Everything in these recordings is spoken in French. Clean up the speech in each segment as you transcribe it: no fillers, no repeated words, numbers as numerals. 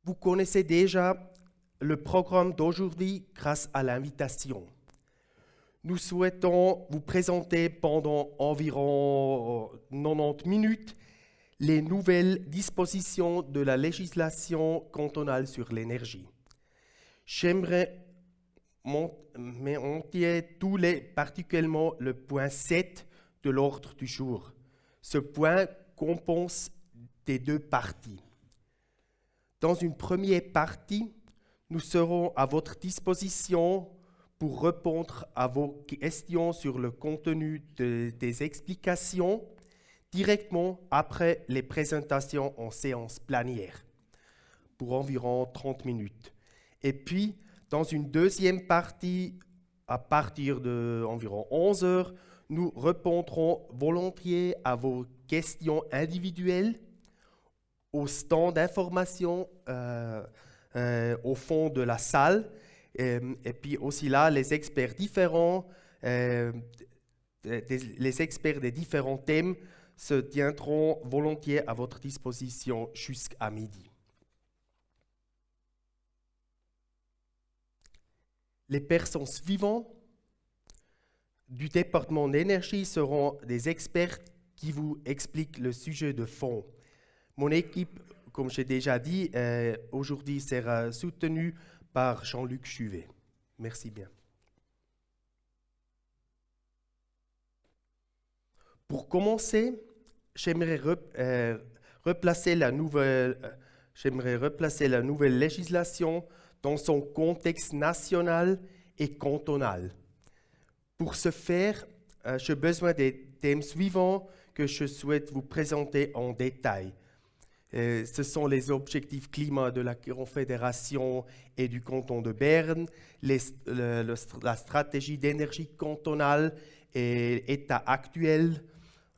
Vous connaissez déjà le programme d'aujourd'hui grâce à l'invitation. Nous souhaitons vous présenter pendant environ 90 minutes les nouvelles dispositions de la législation cantonale sur l'énergie. J'aimerais monter particulièrement le point 7 de l'ordre du jour. Ce point compense des deux parties. Dans une première partie, nous serons à votre disposition pour répondre à vos questions sur le contenu des explications directement après les présentations en séance plénière pour environ 30 minutes. Et puis, dans une deuxième partie, à partir d'environ 11 heures, nous répondrons volontiers à vos questions individuelles au stand d'information au fond de la salle. Et puis aussi là, les experts différents, les experts des différents thèmes se tiendront volontiers à votre disposition jusqu'à midi. Les personnes suivantes du département d'énergie seront des experts qui vous expliquent le sujet de fond. Mon équipe, comme j'ai déjà dit, aujourd'hui sera soutenue par Jean-Luc Chuvet. Merci bien. Pour commencer, j'aimerais replacer la nouvelle législation dans son contexte national et cantonal. Pour ce faire, j'ai besoin des thèmes suivants que je souhaite vous présenter en détail. Ce sont les objectifs climat de la Confédération et du canton de Berne, la stratégie d'énergie cantonale et l'état actuel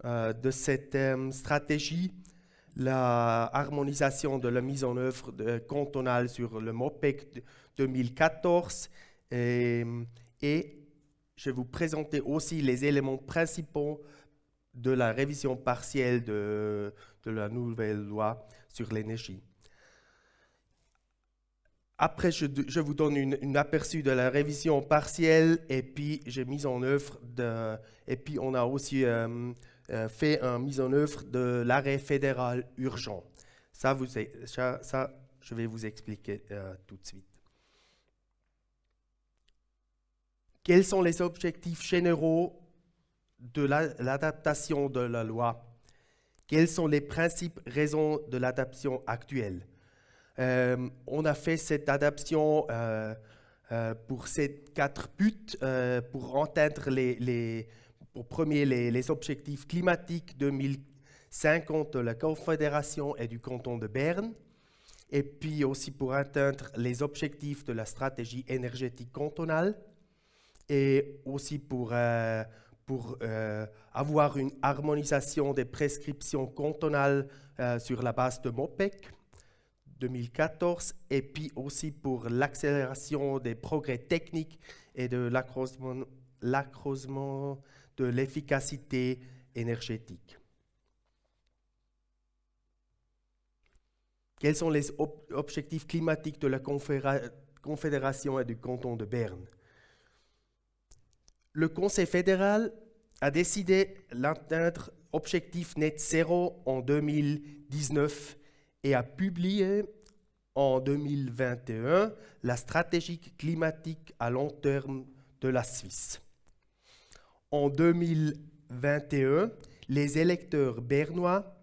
de cette stratégie, la harmonisation de la mise en œuvre cantonale sur le MOPEC 2014 et je vais vous présenter aussi les éléments principaux de la révision partielle de la nouvelle loi sur l'énergie. Après, je vous donne un aperçu de la révision partielle et puis j'ai mis en œuvre et puis on a aussi fait une mise en œuvre de l'arrêt fédéral urgent. Ça, je vais vous expliquer tout de suite. Quels sont les objectifs généraux de l'adaptation de la loi? Quels sont les principes raisons de l'adaptation actuelle? On a fait cette adaptation pour ces 4 buts, pour atteindre les objectifs climatiques 2050 de la Confédération et du canton de Berne, et puis aussi pour atteindre les objectifs de la stratégie énergétique cantonale, et aussi pour avoir une harmonisation des prescriptions cantonales sur la base de MOPEC 2014, et puis aussi pour l'accélération des progrès techniques et de l'accroissement de l'efficacité énergétique. Quels sont les objectifs climatiques de la Confédération et du canton de Berne? Le Conseil fédéral a décidé d'atteindre objectif net zéro en 2019 et a publié en 2021 la stratégie climatique à long terme de la Suisse. En 2021, les électeurs bernois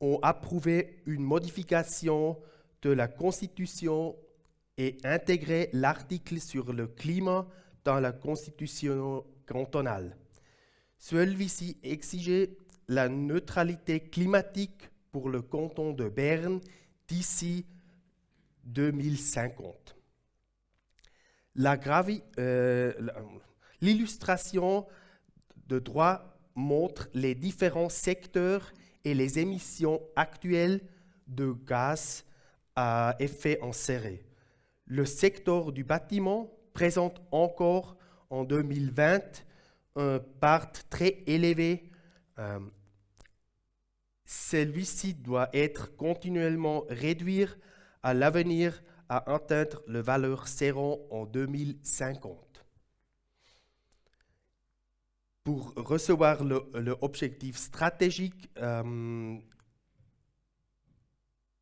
ont approuvé une modification de la Constitution et intégré l'article sur le climat dans la Constitution cantonale. Celui-ci exigeait la neutralité climatique pour le canton de Berne d'ici 2050. L'illustration de droit montre les différents secteurs et les émissions actuelles de gaz à effet de serre. Le secteur du bâtiment présente encore en 2020 une part très élevée. Celui-ci doit être continuellement réduit à l'avenir à atteindre le valeur zéro en 2050. Pour recevoir l'objectif stratégique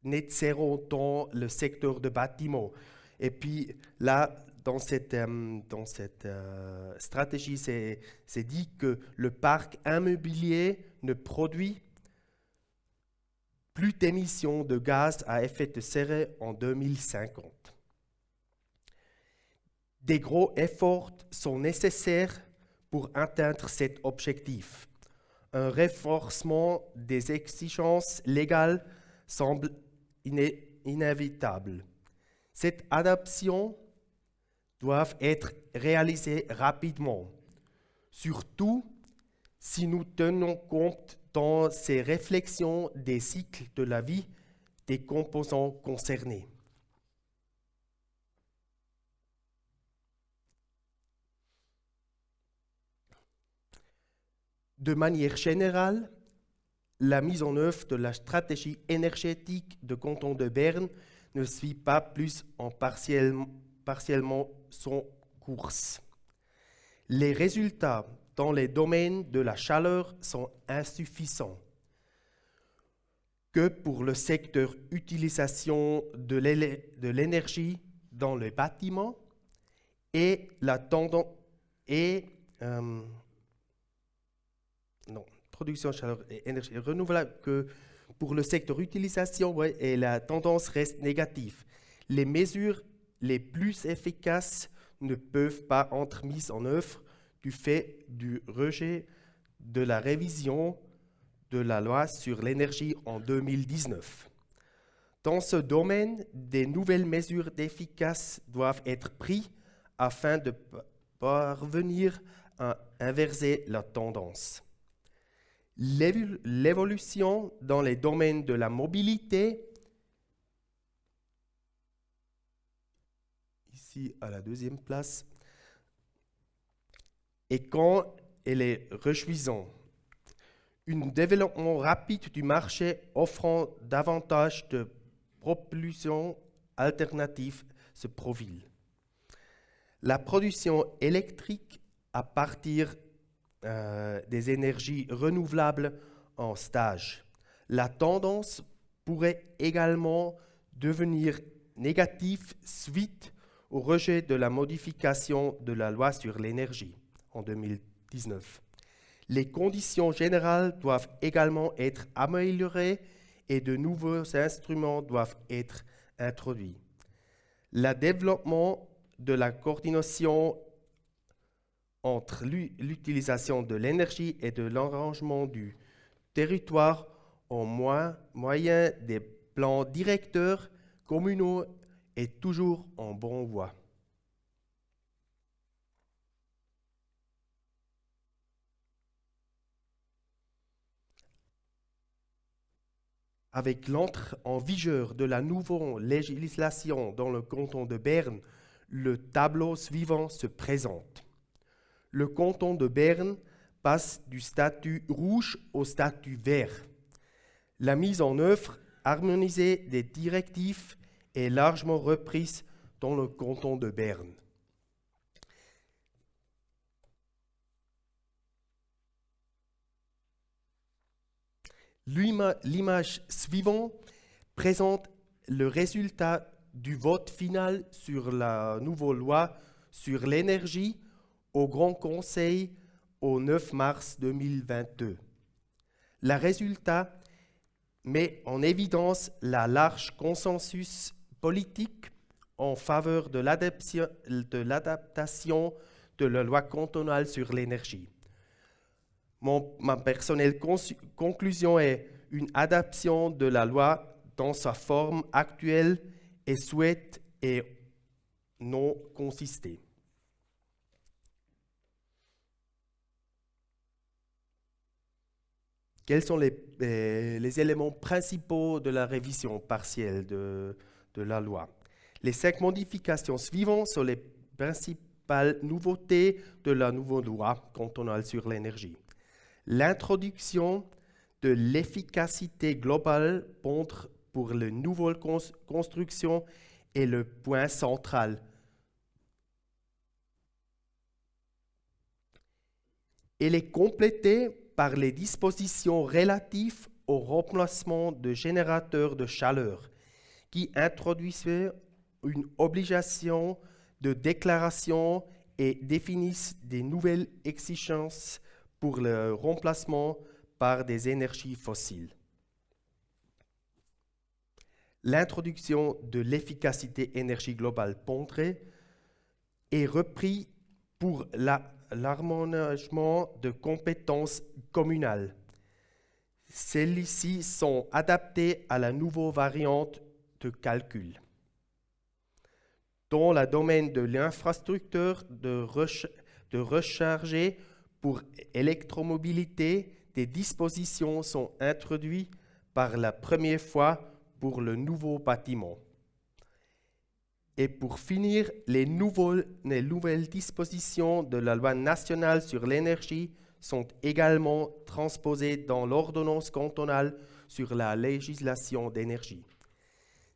net zéro dans le secteur de bâtiment. Et puis là, dans cette stratégie, c'est dit que le parc immobilier ne produit plus d'émissions de gaz à effet de serre en 2050. Des gros efforts sont nécessaires pour atteindre cet objectif. Un renforcement des exigences légales semble inévitable. Cette adaptation doit être réalisée rapidement, surtout si nous tenons compte dans ces réflexions des cycles de la vie des composants concernés. De manière générale, la mise en œuvre de la stratégie énergétique du canton de Berne ne suit pas plus en partiellement son cours. Les résultats dans les domaines de la chaleur sont insuffisants. Que pour le secteur utilisation de l'énergie dans les bâtiments et la tendance production de chaleur et énergie renouvelable, que pour le secteur utilisation, et la tendance reste négative. Les mesures les plus efficaces ne peuvent pas être mises en œuvre du fait du rejet de la révision de la loi sur l'énergie en 2019. Dans ce domaine, des nouvelles mesures efficaces doivent être prises afin de parvenir à inverser la tendance. L'évolution dans les domaines de la mobilité, ici à la deuxième place, et quand elle est réjouissante. Un développement rapide du marché offrant davantage de propulsion alternative se profile. La production électrique à partir des énergies renouvelables en stage. La tendance pourrait également devenir négative suite au rejet de la modification de la loi sur l'énergie en 2019. Les conditions générales doivent également être améliorées et de nouveaux instruments doivent être introduits. Le développement de la coordination entre l'utilisation de l'énergie et de l'arrangement du territoire au moyen des plans directeurs communaux est toujours en bonne voie. Avec l'entrée en vigueur de la nouvelle législation dans le canton de Berne, le tableau suivant se présente. Le canton de Berne passe du statut rouge au statut vert. La mise en œuvre harmonisée des directives est largement reprise dans le canton de Berne. L'image suivante présente le résultat du vote final sur la nouvelle loi sur l'énergie au Grand Conseil au 9 mars 2022. Le résultat met en évidence la large consensus politique en faveur de l'adaptation de la loi cantonale sur l'énergie. Ma personnelle conclusion est une adaptation de la loi dans sa forme actuelle est souhaite et non consistée. Quels sont les éléments principaux de la révision partielle de la loi? Les 5 modifications suivantes sont les principales nouveautés de la nouvelle loi cantonale sur l'énergie. L'introduction de l'efficacité globale pour les nouvelles constructions est le point central. Elle est complétée par les dispositions relatives au remplacement de générateurs de chaleur, qui introduisaient une obligation de déclaration et définissent des nouvelles exigences pour le remplacement par des énergies fossiles. L'introduction de l'efficacité énergie globale Pontré est reprise pour l'harmonisation de compétences communales. Celles-ci sont adaptées à la nouvelle variante de calcul. Dans le domaine de l'infrastructure de recharger pour électromobilité, des dispositions sont introduites par la première fois pour le nouveau bâtiment. Et pour finir, les nouvelles dispositions de la loi nationale sur l'énergie sont également transposées dans l'ordonnance cantonale sur la législation d'énergie.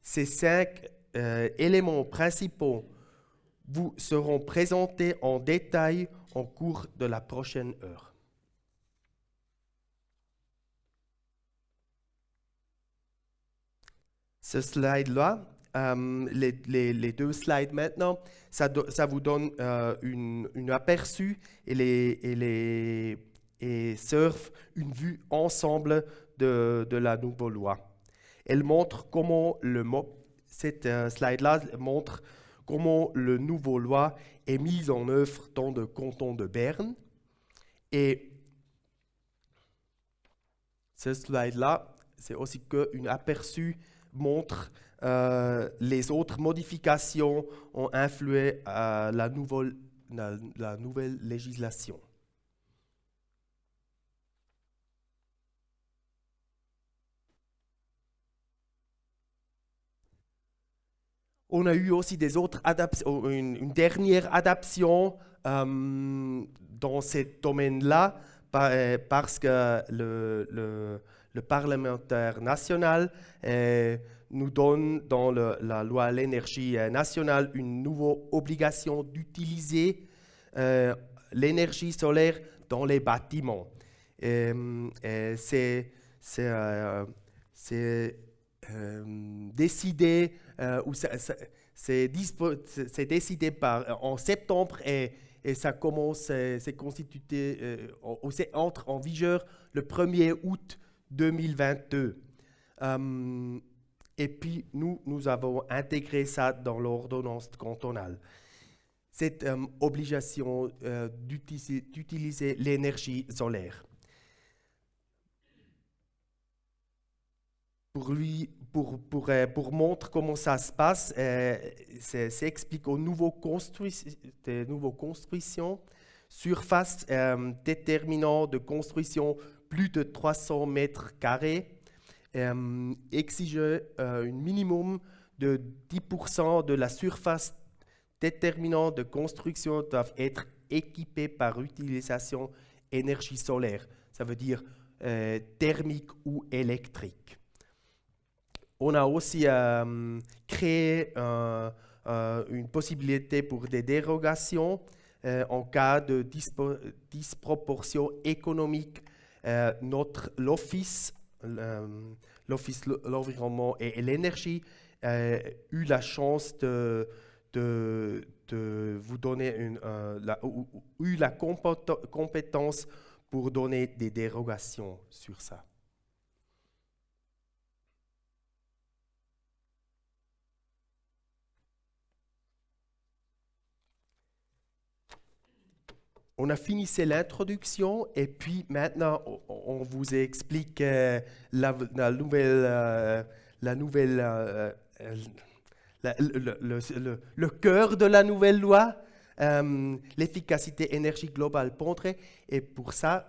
Ces 5 éléments principaux vous seront présentés en détail au cours de la prochaine heure. Ce slide-là, les 2 slides maintenant, ça vous donne un aperçu et serve une vue ensemble de la nouvelle loi. Elle montre comment cette slide-là montre comment le nouveau loi est mise en œuvre dans le canton de Berne. Et ce slide-là, c'est aussi qu'un aperçu montre les autres modifications ont influé la nouvelle législation. On a eu aussi des autres adaptations, une dernière adaptation dans ce domaine-là, parce que le parlementaire national nous donne dans la loi l'énergie nationale une nouvelle obligation d'utiliser l'énergie solaire dans les bâtiments. C'est décidé c'est décidé en septembre et ça commence, c'est constitué, entre en vigueur le 1er août 2022. Et puis nous avons intégré ça dans l'ordonnance cantonale. Cette obligation d'utiliser l'énergie solaire. Pour montrer comment ça se passe, ça explique aux nouveaux constructions, surface déterminant de construction plus de 300 mètres carrés, exige un minimum de 10% de la surface déterminant de construction doivent être équipées par utilisation d'énergie solaire. Ça veut dire thermique ou électrique. On a aussi créé une possibilité pour des dérogations en cas de disproportion économique. L'Office de l'environnement et l'énergie a eu la chance de vous donner eu la compétence pour donner des dérogations sur ça. On a fini l'introduction et puis maintenant on vous explique le cœur de la nouvelle loi, l'efficacité énergie globale Pontré. Et pour ça,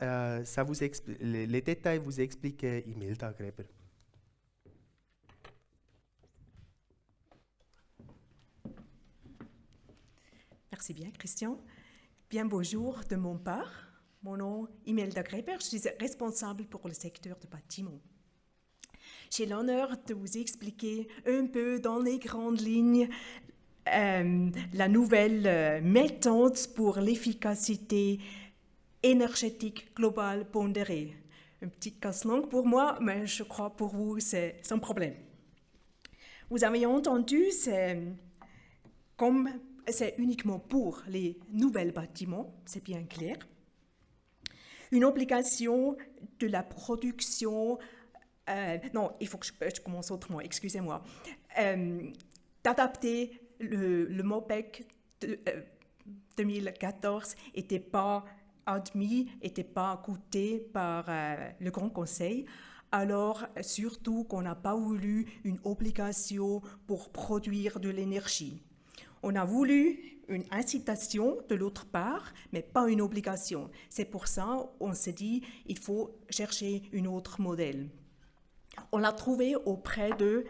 les détails vous explique Imelda Greber. Merci bien, Christian. Bien bonjour de mon part. Mon nom est Imelda Greber, je suis responsable pour le secteur du bâtiment. J'ai l'honneur de vous expliquer un peu dans les grandes lignes la nouvelle méthode pour l'efficacité énergétique globale pondérée. Un petit casse-langue pour moi, mais je crois pour vous, c'est sans problème. Vous avez entendu, c'est uniquement pour les nouveaux bâtiments, c'est bien clair. Une obligation de la production, non, il faut que je commence autrement, excusez-moi, d'adapter le MOPEC 2014 n'était pas admis, n'était pas coûté par le Grand Conseil. Alors, surtout qu'on n'a pas voulu une obligation pour produire de l'énergie. On a voulu une incitation de l'autre part, mais pas une obligation. C'est pour ça qu'on s'est dit il faut chercher un autre modèle. On l'a trouvé auprès de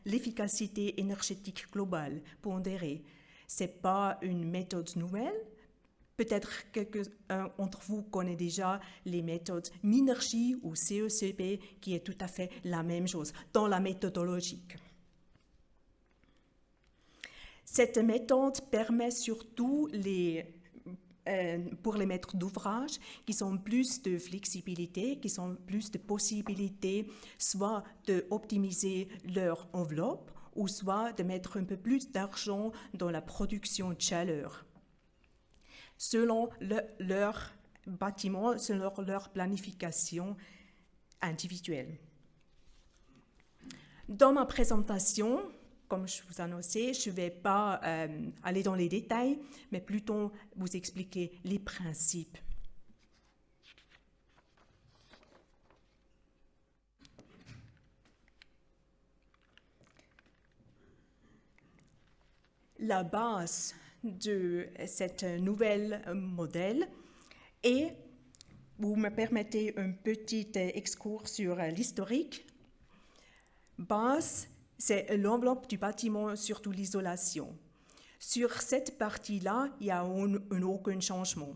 l'efficacité énergétique globale pondérée. Ce n'est pas une méthode nouvelle. Peut-être quelqu'un d'entre vous connaît déjà les méthodes Minergie ou CECP, qui est tout à fait la même chose dans la méthodologie. Cette méthode permet surtout pour les maîtres d'ouvrage qui ont plus de flexibilité, qui ont plus de possibilités, soit d'optimiser leur enveloppe ou soit de mettre un peu plus d'argent dans la production de chaleur, selon leur bâtiment, selon leur planification individuelle. Dans ma présentation, comme je vous annonçais, je ne vais pas aller dans les détails, mais plutôt vous expliquer les principes. La base de cette nouvelle modèle et vous me permettez un petit excours sur l'historique. Base, c'est l'enveloppe du bâtiment, surtout l'isolation. Sur cette partie-là, il n'y a aucun changement.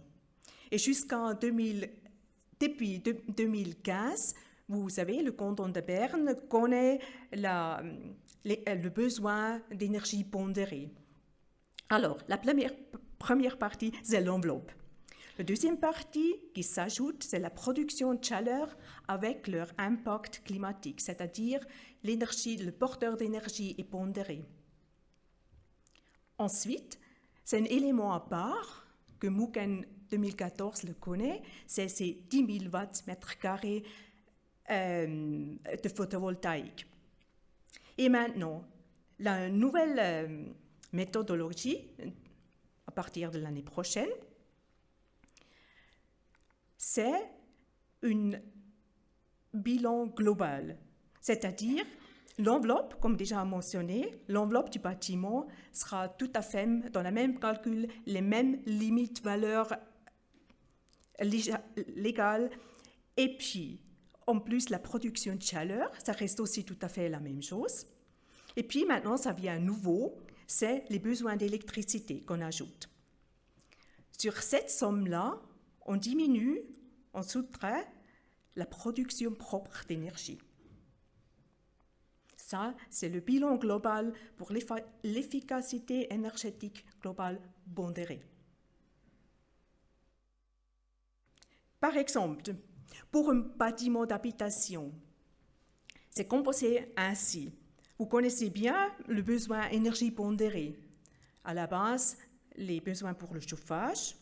Et depuis 2015, vous savez, le canton de Berne connaît le besoin d'énergie pondérée. Alors, la première partie, c'est l'enveloppe. La deuxième partie qui s'ajoute, c'est la production de chaleur avec leur impact climatique, c'est-à-dire le porteur d'énergie est pondéré. Ensuite, c'est un élément à part que Mouken 2014 le connaît, c'est ces 10 000 watts mètres carrés de photovoltaïque. Et maintenant, la nouvelle méthodologie, à partir de l'année prochaine, c'est un bilan global, c'est-à-dire l'enveloppe, comme déjà mentionné, l'enveloppe du bâtiment sera tout à fait dans le même calcul, les mêmes limites valeurs légales, et puis en plus la production de chaleur, ça reste aussi tout à fait la même chose. Et puis maintenant, ça vient nouveau, c'est les besoins d'électricité qu'on ajoute. Sur cette somme-là, on diminue, on soustrait la production propre d'énergie. Ça, c'est le bilan global pour l'efficacité énergétique globale pondérée. Par exemple, pour un bâtiment d'habitation, c'est composé ainsi. Vous connaissez bien le besoin énergie pondérée. À la base, les besoins pour le chauffage,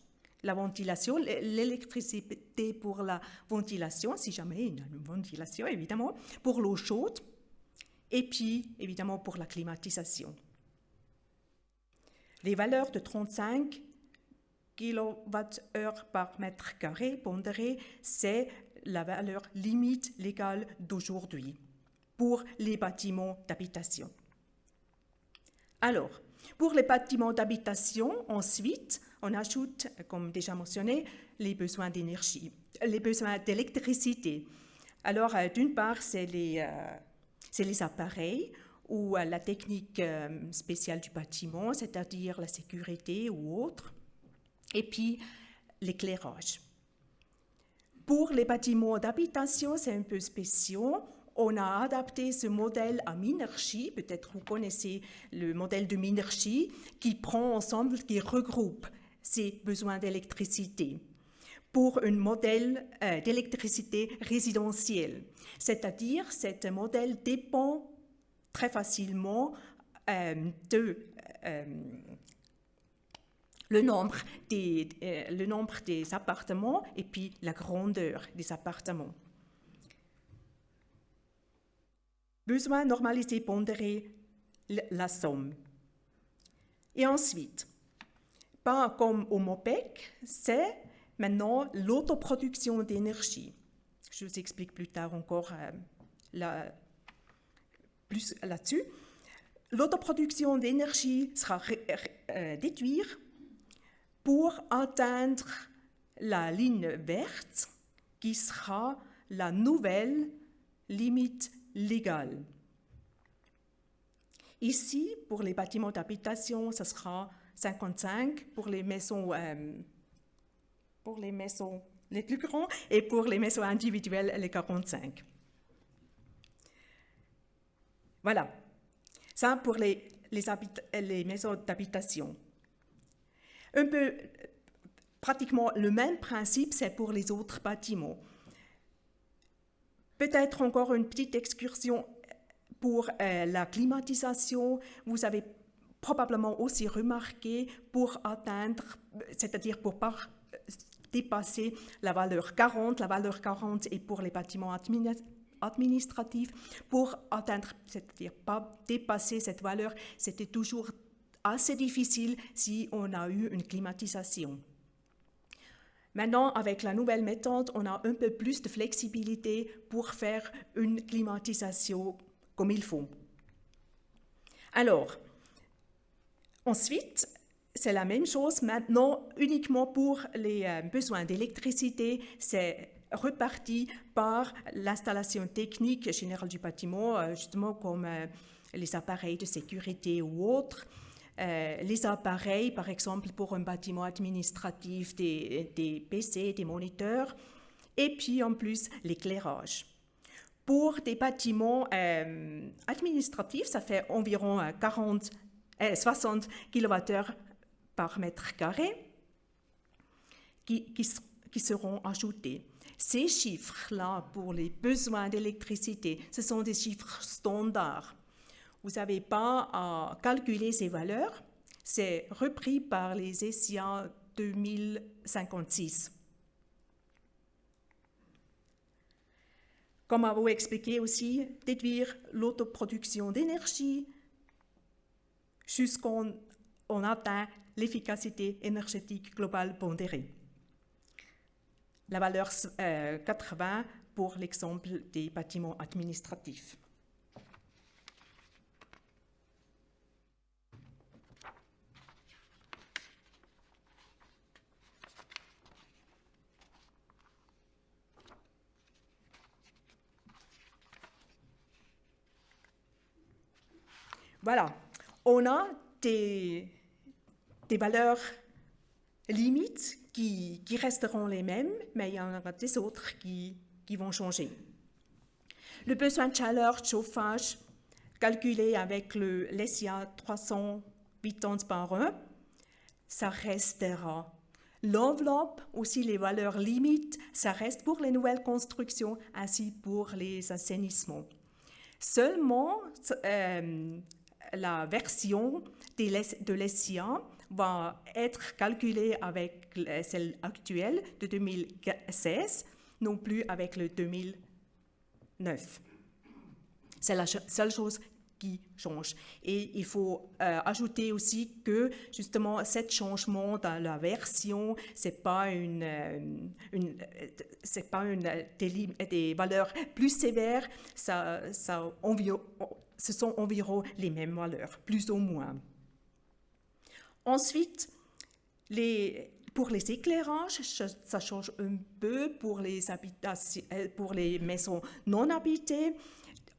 la ventilation, l'électricité pour la ventilation, si jamais il y a une ventilation, évidemment, pour l'eau chaude, et puis, évidemment, pour la climatisation. Les valeurs de 35 kWh par mètre carré pondéré, c'est la valeur limite légale d'aujourd'hui pour les bâtiments d'habitation. Alors, pour les bâtiments d'habitation, ensuite, on ajoute, comme déjà mentionné, les besoins d'énergie, les besoins d'électricité. Alors, d'une part, c'est les appareils ou la technique spéciale du bâtiment, c'est-à-dire la sécurité ou autre, et puis l'éclairage. Pour les bâtiments d'habitation, c'est un peu spécial. on a adapté ce modèle à Minergie, peut-être vous connaissez le modèle de Minergie, qui prend ensemble, qui regroupe ces besoins d'électricité pour un modèle d'électricité résidentielle. C'est-à-dire, cet modèle dépend très facilement le nombre des appartements et puis la grandeur des appartements. Besoin normalisé pondéré, la somme. Et ensuite, pas comme au MOPEC, c'est maintenant l'autoproduction d'énergie. Je vous explique plus tard encore plus là-dessus. L'autoproduction d'énergie sera déduite pour atteindre la ligne verte qui sera la nouvelle limite légale. Ici, pour les bâtiments d'habitation, ce sera 55 pour les maisons les plus grands et pour les maisons individuelles, les 45. Voilà, ça pour les maisons d'habitation. Un peu, pratiquement le même principe, c'est pour les autres bâtiments. Peut-être encore une petite excursion pour la climatisation. Vous avez probablement aussi remarqué pour atteindre, c'est-à-dire pour pas dépasser la valeur 40. La valeur 40 est pour les bâtiments administratifs. Pour atteindre, c'est-à-dire pas dépasser cette valeur, c'était toujours assez difficile si on a eu une climatisation. Maintenant, avec la nouvelle méthode, on a un peu plus de flexibilité pour faire une climatisation comme il faut. Alors, ensuite, c'est la même chose maintenant uniquement pour les besoins d'électricité. C'est reparti par l'installation technique générale du bâtiment, justement comme les appareils de sécurité ou autres. Les appareils, par exemple, pour un bâtiment administratif, des PC, des moniteurs, et puis en plus l'éclairage. Pour des bâtiments administratifs, ça fait environ 60 kWh par mètre carré qui seront ajoutés. Ces chiffres-là, pour les besoins d'électricité, ce sont des chiffres standards. Vous n'avez pas à calculer ces valeurs, c'est repris par les SIA 2056. Comme à vous expliquer aussi, déduire l'autoproduction d'énergie jusqu'on atteint l'efficacité énergétique globale pondérée. La valeur 80 pour l'exemple des bâtiments administratifs. Voilà, on a des valeurs limites qui resteront les mêmes, mais il y en aura des autres qui vont changer. Le besoin de chaleur, de chauffage, calculé avec le SIA 380 par 1, ça restera. L'enveloppe, aussi les valeurs limites, ça reste pour les nouvelles constructions ainsi pour les assainissements. Seulement, la version de l'SIA va être calculée avec celle actuelle de 2016, non plus avec le 2009. C'est la seule chose qui change. Et il faut ajouter aussi que justement, ce changement dans la version, c'est pas des valeurs plus sévères, ce sont environ les mêmes valeurs, plus ou moins. Ensuite, pour les éclairages, ça change un peu pour les maisons non habitées.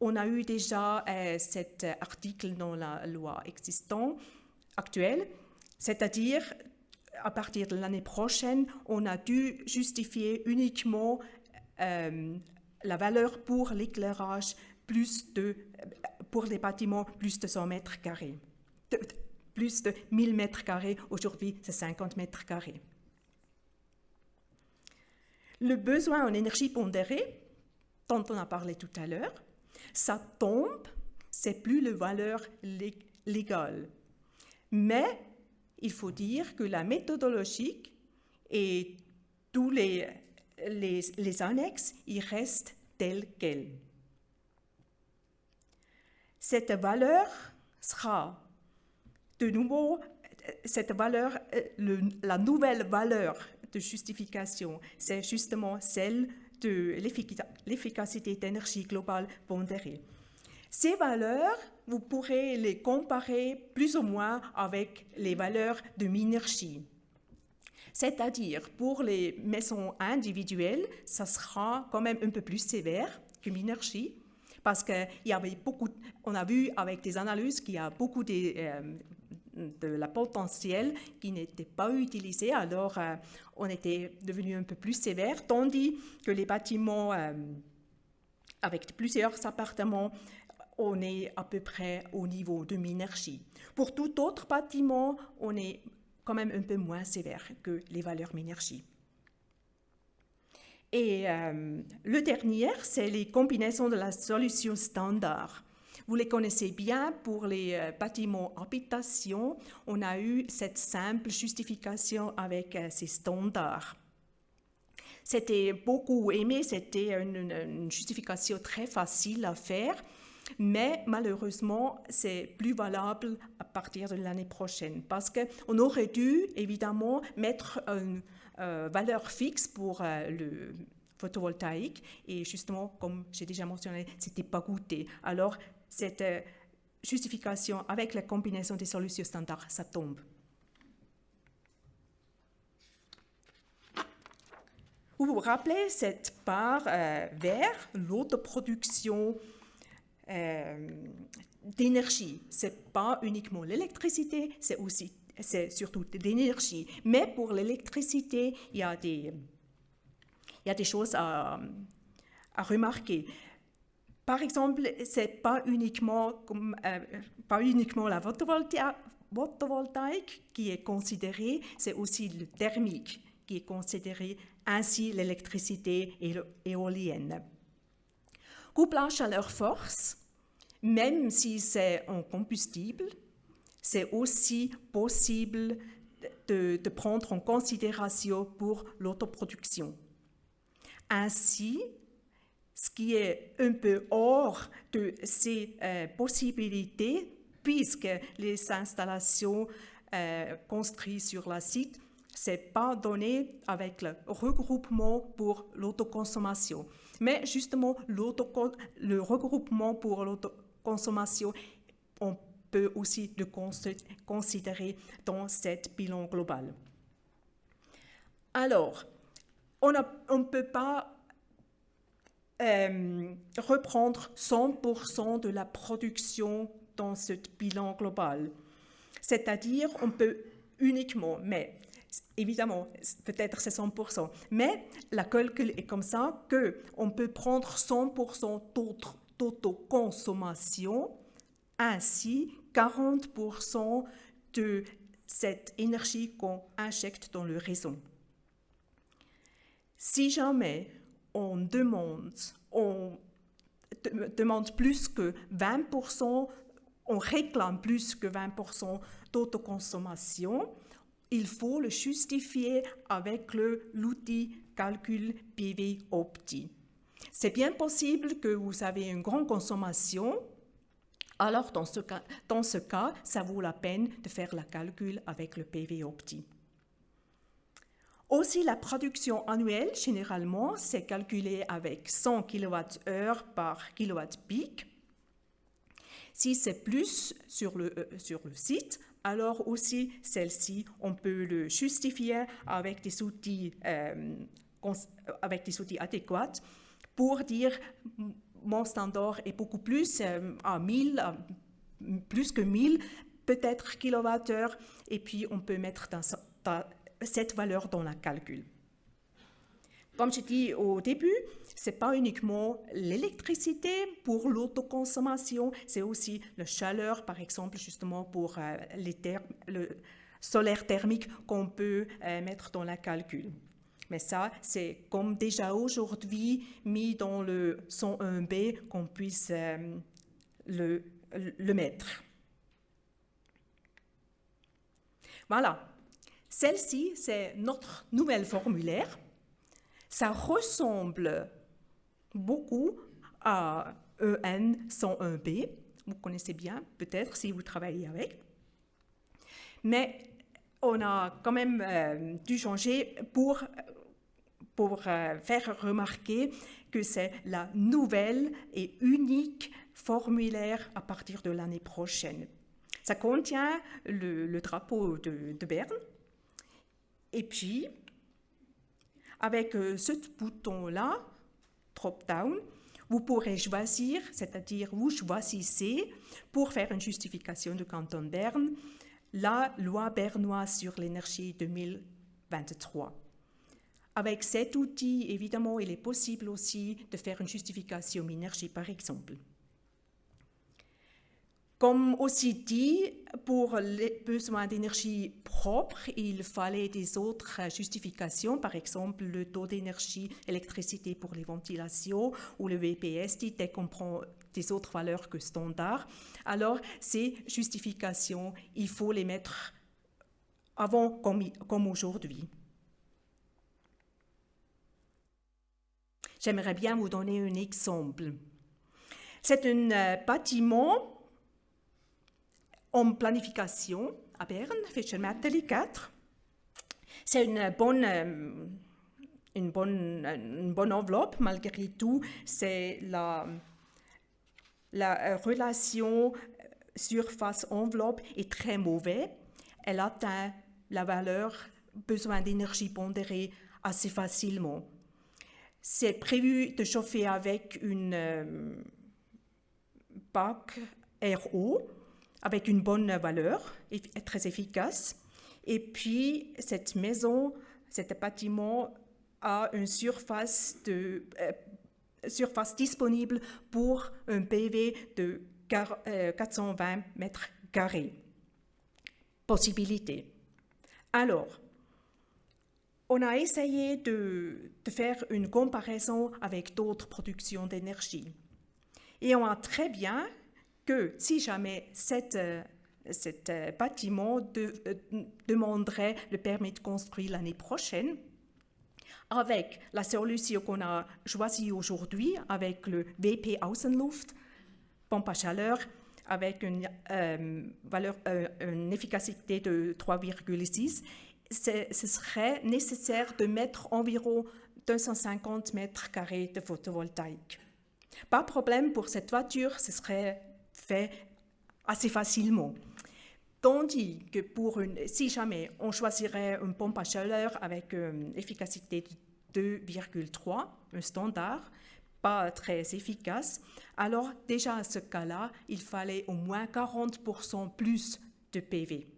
On a eu déjà cet article dans la loi actuelle, c'est-à-dire à partir de l'année prochaine, on a dû justifier uniquement la valeur pour l'éclairage pour les bâtiments plus de 100 mètres carrés. Plus de 1000 mètres carrés, aujourd'hui c'est 50 mètres carrés. Le besoin en énergie pondérée, dont on a parlé tout à l'heure, ça tombe, c'est plus la valeur légale. Mais il faut dire que la méthodologie et tous les annexes, ils restent tels quels. Cette valeur sera de nouveau, la nouvelle valeur de justification, c'est justement celle de l'efficacité d'énergie globale pondérée. Ces valeurs, vous pourrez les comparer plus ou moins avec les valeurs de Minergie. C'est-à-dire, pour les maisons individuelles, ça sera quand même un peu plus sévère que Minergie, parce on a vu avec des analyses qu'il y a beaucoup de la potentiel qui n'était pas utilisée, alors on était devenu un peu plus sévère, tandis que les bâtiments avec plusieurs appartements, on est à peu près au niveau de Minergie. Pour tout autre bâtiment, on est quand même un peu moins sévère que les valeurs Minergie. Et le dernier, c'est les combinaisons de la solution standard. Vous les connaissez bien pour les bâtiments habitation. On a eu cette simple justification avec ces standards. C'était beaucoup aimé, c'était une justification très facile à faire, mais malheureusement, c'est plus valable à partir de l'année prochaine parce qu'on aurait dû évidemment mettre une valeur fixe pour le photovoltaïque et justement, comme j'ai déjà mentionné, c'était pas goûté. Alors, cette justification avec la combinaison des solutions standards, ça tombe. Vous vous rappelez cette part vers l'autoproduction d'énergie. Ce n'est pas uniquement l'électricité, c'est surtout de l'énergie. Mais pour l'électricité, il y a des choses à remarquer. Par exemple, ce n'est pas uniquement la photovoltaïque qui est considérée, c'est aussi le thermique qui est considéré, ainsi l'électricité et l'éolienne. Couplage chaleur-force, même si c'est en combustible, c'est aussi possible de prendre en considération pour l'autoproduction. Ainsi, ce qui est un peu hors de ces possibilités, puisque les installations construites sur le site, ce n'est pas donné avec le regroupement pour l'autoconsommation. Mais justement, le regroupement pour l'autoconsommation, on peut aussi le considérer dans cette bilan global. Alors, on ne peut pas reprendre 100% de la production dans ce bilan global. C'est-à-dire, on peut uniquement, mais évidemment, peut-être c'est 100%, mais la calcul est comme ça qu'on peut prendre 100% d'autoconsommation, ainsi 40% de cette énergie qu'on injecte dans le réseau. Si jamais on demande plus que 20%, on réclame plus que 20% d'autoconsommation, il faut le justifier avec l'outil calcul PV Opti. C'est bien possible que vous avez une grande consommation, alors dans ce cas, ça vaut la peine de faire le calcul avec le PV Opti. Aussi, la production annuelle, généralement, c'est calculé avec 100 kWh par kWp. Si c'est plus sur le site, alors aussi, celle-ci, on peut le justifier avec des outils adéquats pour dire mon standard est beaucoup plus à 1000, plus que 1000 peut-être kilowattheures, et puis on peut mettre cette valeur dans le calcul. Comme je dis au début, ce n'est pas uniquement l'électricité pour l'autoconsommation, c'est aussi la chaleur, par exemple, justement pour le solaire thermique qu'on peut mettre dans le calcul. Mais ça, c'est comme déjà aujourd'hui mis dans le 101B qu'on puisse le mettre. Voilà. Celle-ci, c'est notre nouvelle formulaire. Ça ressemble beaucoup à EN 101B. Vous connaissez bien, peut-être, si vous travaillez avec. Mais on a quand même dû changer pour faire remarquer que c'est la nouvelle et unique formulaire à partir de l'année prochaine. Ça contient le drapeau de Berne. Et puis, avec ce bouton-là, drop-down, vous pourrez choisir, c'est-à-dire vous choisissez, pour faire une justification du canton de Berne, la loi bernoise sur l'énergie 2023. Avec cet outil, évidemment, il est possible aussi de faire une justification énergie, par exemple. Comme aussi dit, pour les besoins d'énergie propre, il fallait des autres justifications, par exemple le taux d'énergie électricité pour les ventilations ou le VPS, dès qu'on prend des autres valeurs que standard. Alors, ces justifications, il faut les mettre avant comme aujourd'hui. J'aimerais bien vous donner un exemple. C'est un bâtiment en planification à Berne, Fischermätteli 4. C'est une bonne enveloppe, malgré tout. C'est la relation surface-enveloppe est très mauvaise. Elle atteint la valeur besoin d'énergie pondérée assez facilement. C'est prévu de chauffer avec une PAC RO, avec une bonne valeur, et très efficace. Et puis, cette maison, cet bâtiment a une surface disponible pour un PV de 420 mètres carrés. Possibilité. Alors, on a essayé de faire une comparaison avec d'autres productions d'énergie. Et on a très bien que si jamais cet bâtiment demanderait le permis de construire l'année prochaine, avec la solution qu'on a choisie aujourd'hui, avec le VP Außenluft, pompe à chaleur, avec une efficacité de 3,6, ce serait nécessaire de mettre environ 250 mètres carrés de photovoltaïque. Pas de problème pour cette voiture, ce serait fait assez facilement. Tandis que si jamais on choisirait une pompe à chaleur avec une efficacité de 2,3, un standard, pas très efficace, alors déjà à ce cas-là, il fallait au moins 40% plus de PV.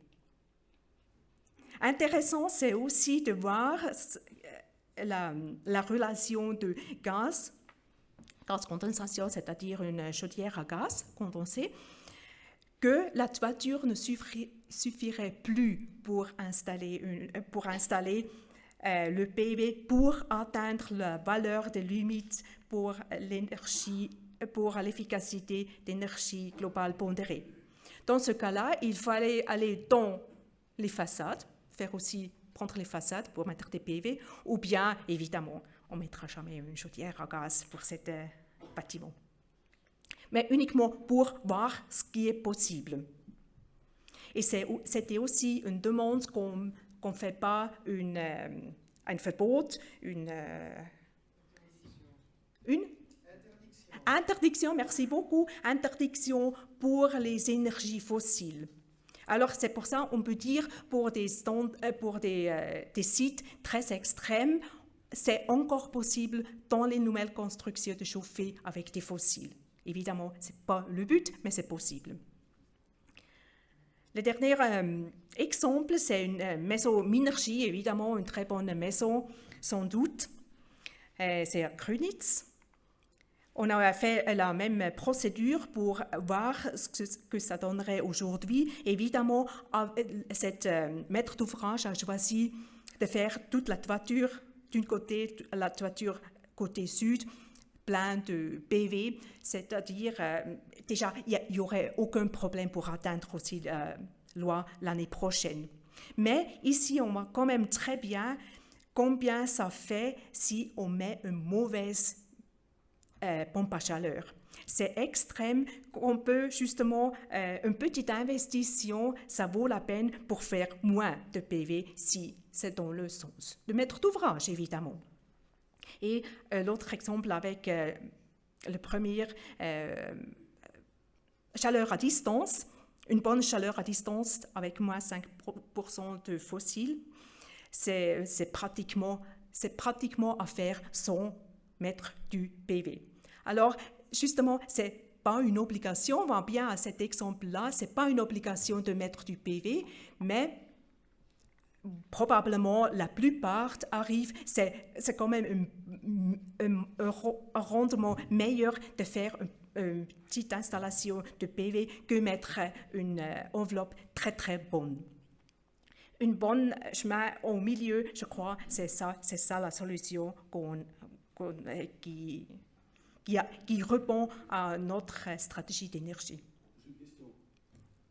Intéressant, c'est aussi de voir la relation de gaz condensation, c'est-à-dire une chaudière à gaz condensé, que la toiture ne suffirait plus pour installer le PV pour atteindre la valeur de limite pour l'efficacité d'énergie globale pondérée. Dans ce cas-là, il fallait aller dans les façades, prendre les façades pour mettre des PV, ou bien, évidemment, on ne mettra jamais une chaudière à gaz pour cet bâtiment. Mais uniquement pour voir ce qui est possible. Et c'était aussi une demande qu'on ne fait pas un verbot, une interdiction, merci beaucoup, interdiction pour les énergies fossiles. Alors c'est pour ça qu'on peut dire pour des sites très extrêmes, c'est encore possible dans les nouvelles constructions de chauffer avec des fossiles. Évidemment, ce n'est pas le but, mais c'est possible. Le dernier exemple, c'est une maison Minergie, évidemment une très bonne maison, sans doute. c'est à Krünitz. On a fait la même procédure pour voir ce que ça donnerait aujourd'hui. Évidemment, cette maître d'ouvrage a choisi de faire toute la toiture d'un côté, la toiture côté sud, plein de PV, c'est-à-dire déjà il n'y aurait aucun problème pour atteindre aussi la loi l'année prochaine. Mais ici, on voit quand même très bien combien ça fait si on met une mauvaise pompe à chaleur. C'est extrême qu'on peut justement, une petite investition, ça vaut la peine pour faire moins de PV si c'est dans le sens de maître d'ouvrage, évidemment. Et l'autre exemple avec le premier, chaleur à distance, une bonne chaleur à distance avec moins 5% de fossiles, c'est pratiquement à faire sans mettre du PV. Alors, justement, c'est pas une obligation, on voit bien à cet exemple-là, c'est pas une obligation de mettre du PV, mais probablement la plupart arrivent, c'est quand même un rendement meilleur de faire une petite installation de PV que mettre une enveloppe très très bonne. Une bonne chemin au milieu, je crois, c'est ça la solution qui répond à notre stratégie d'énergie. J'ai une question.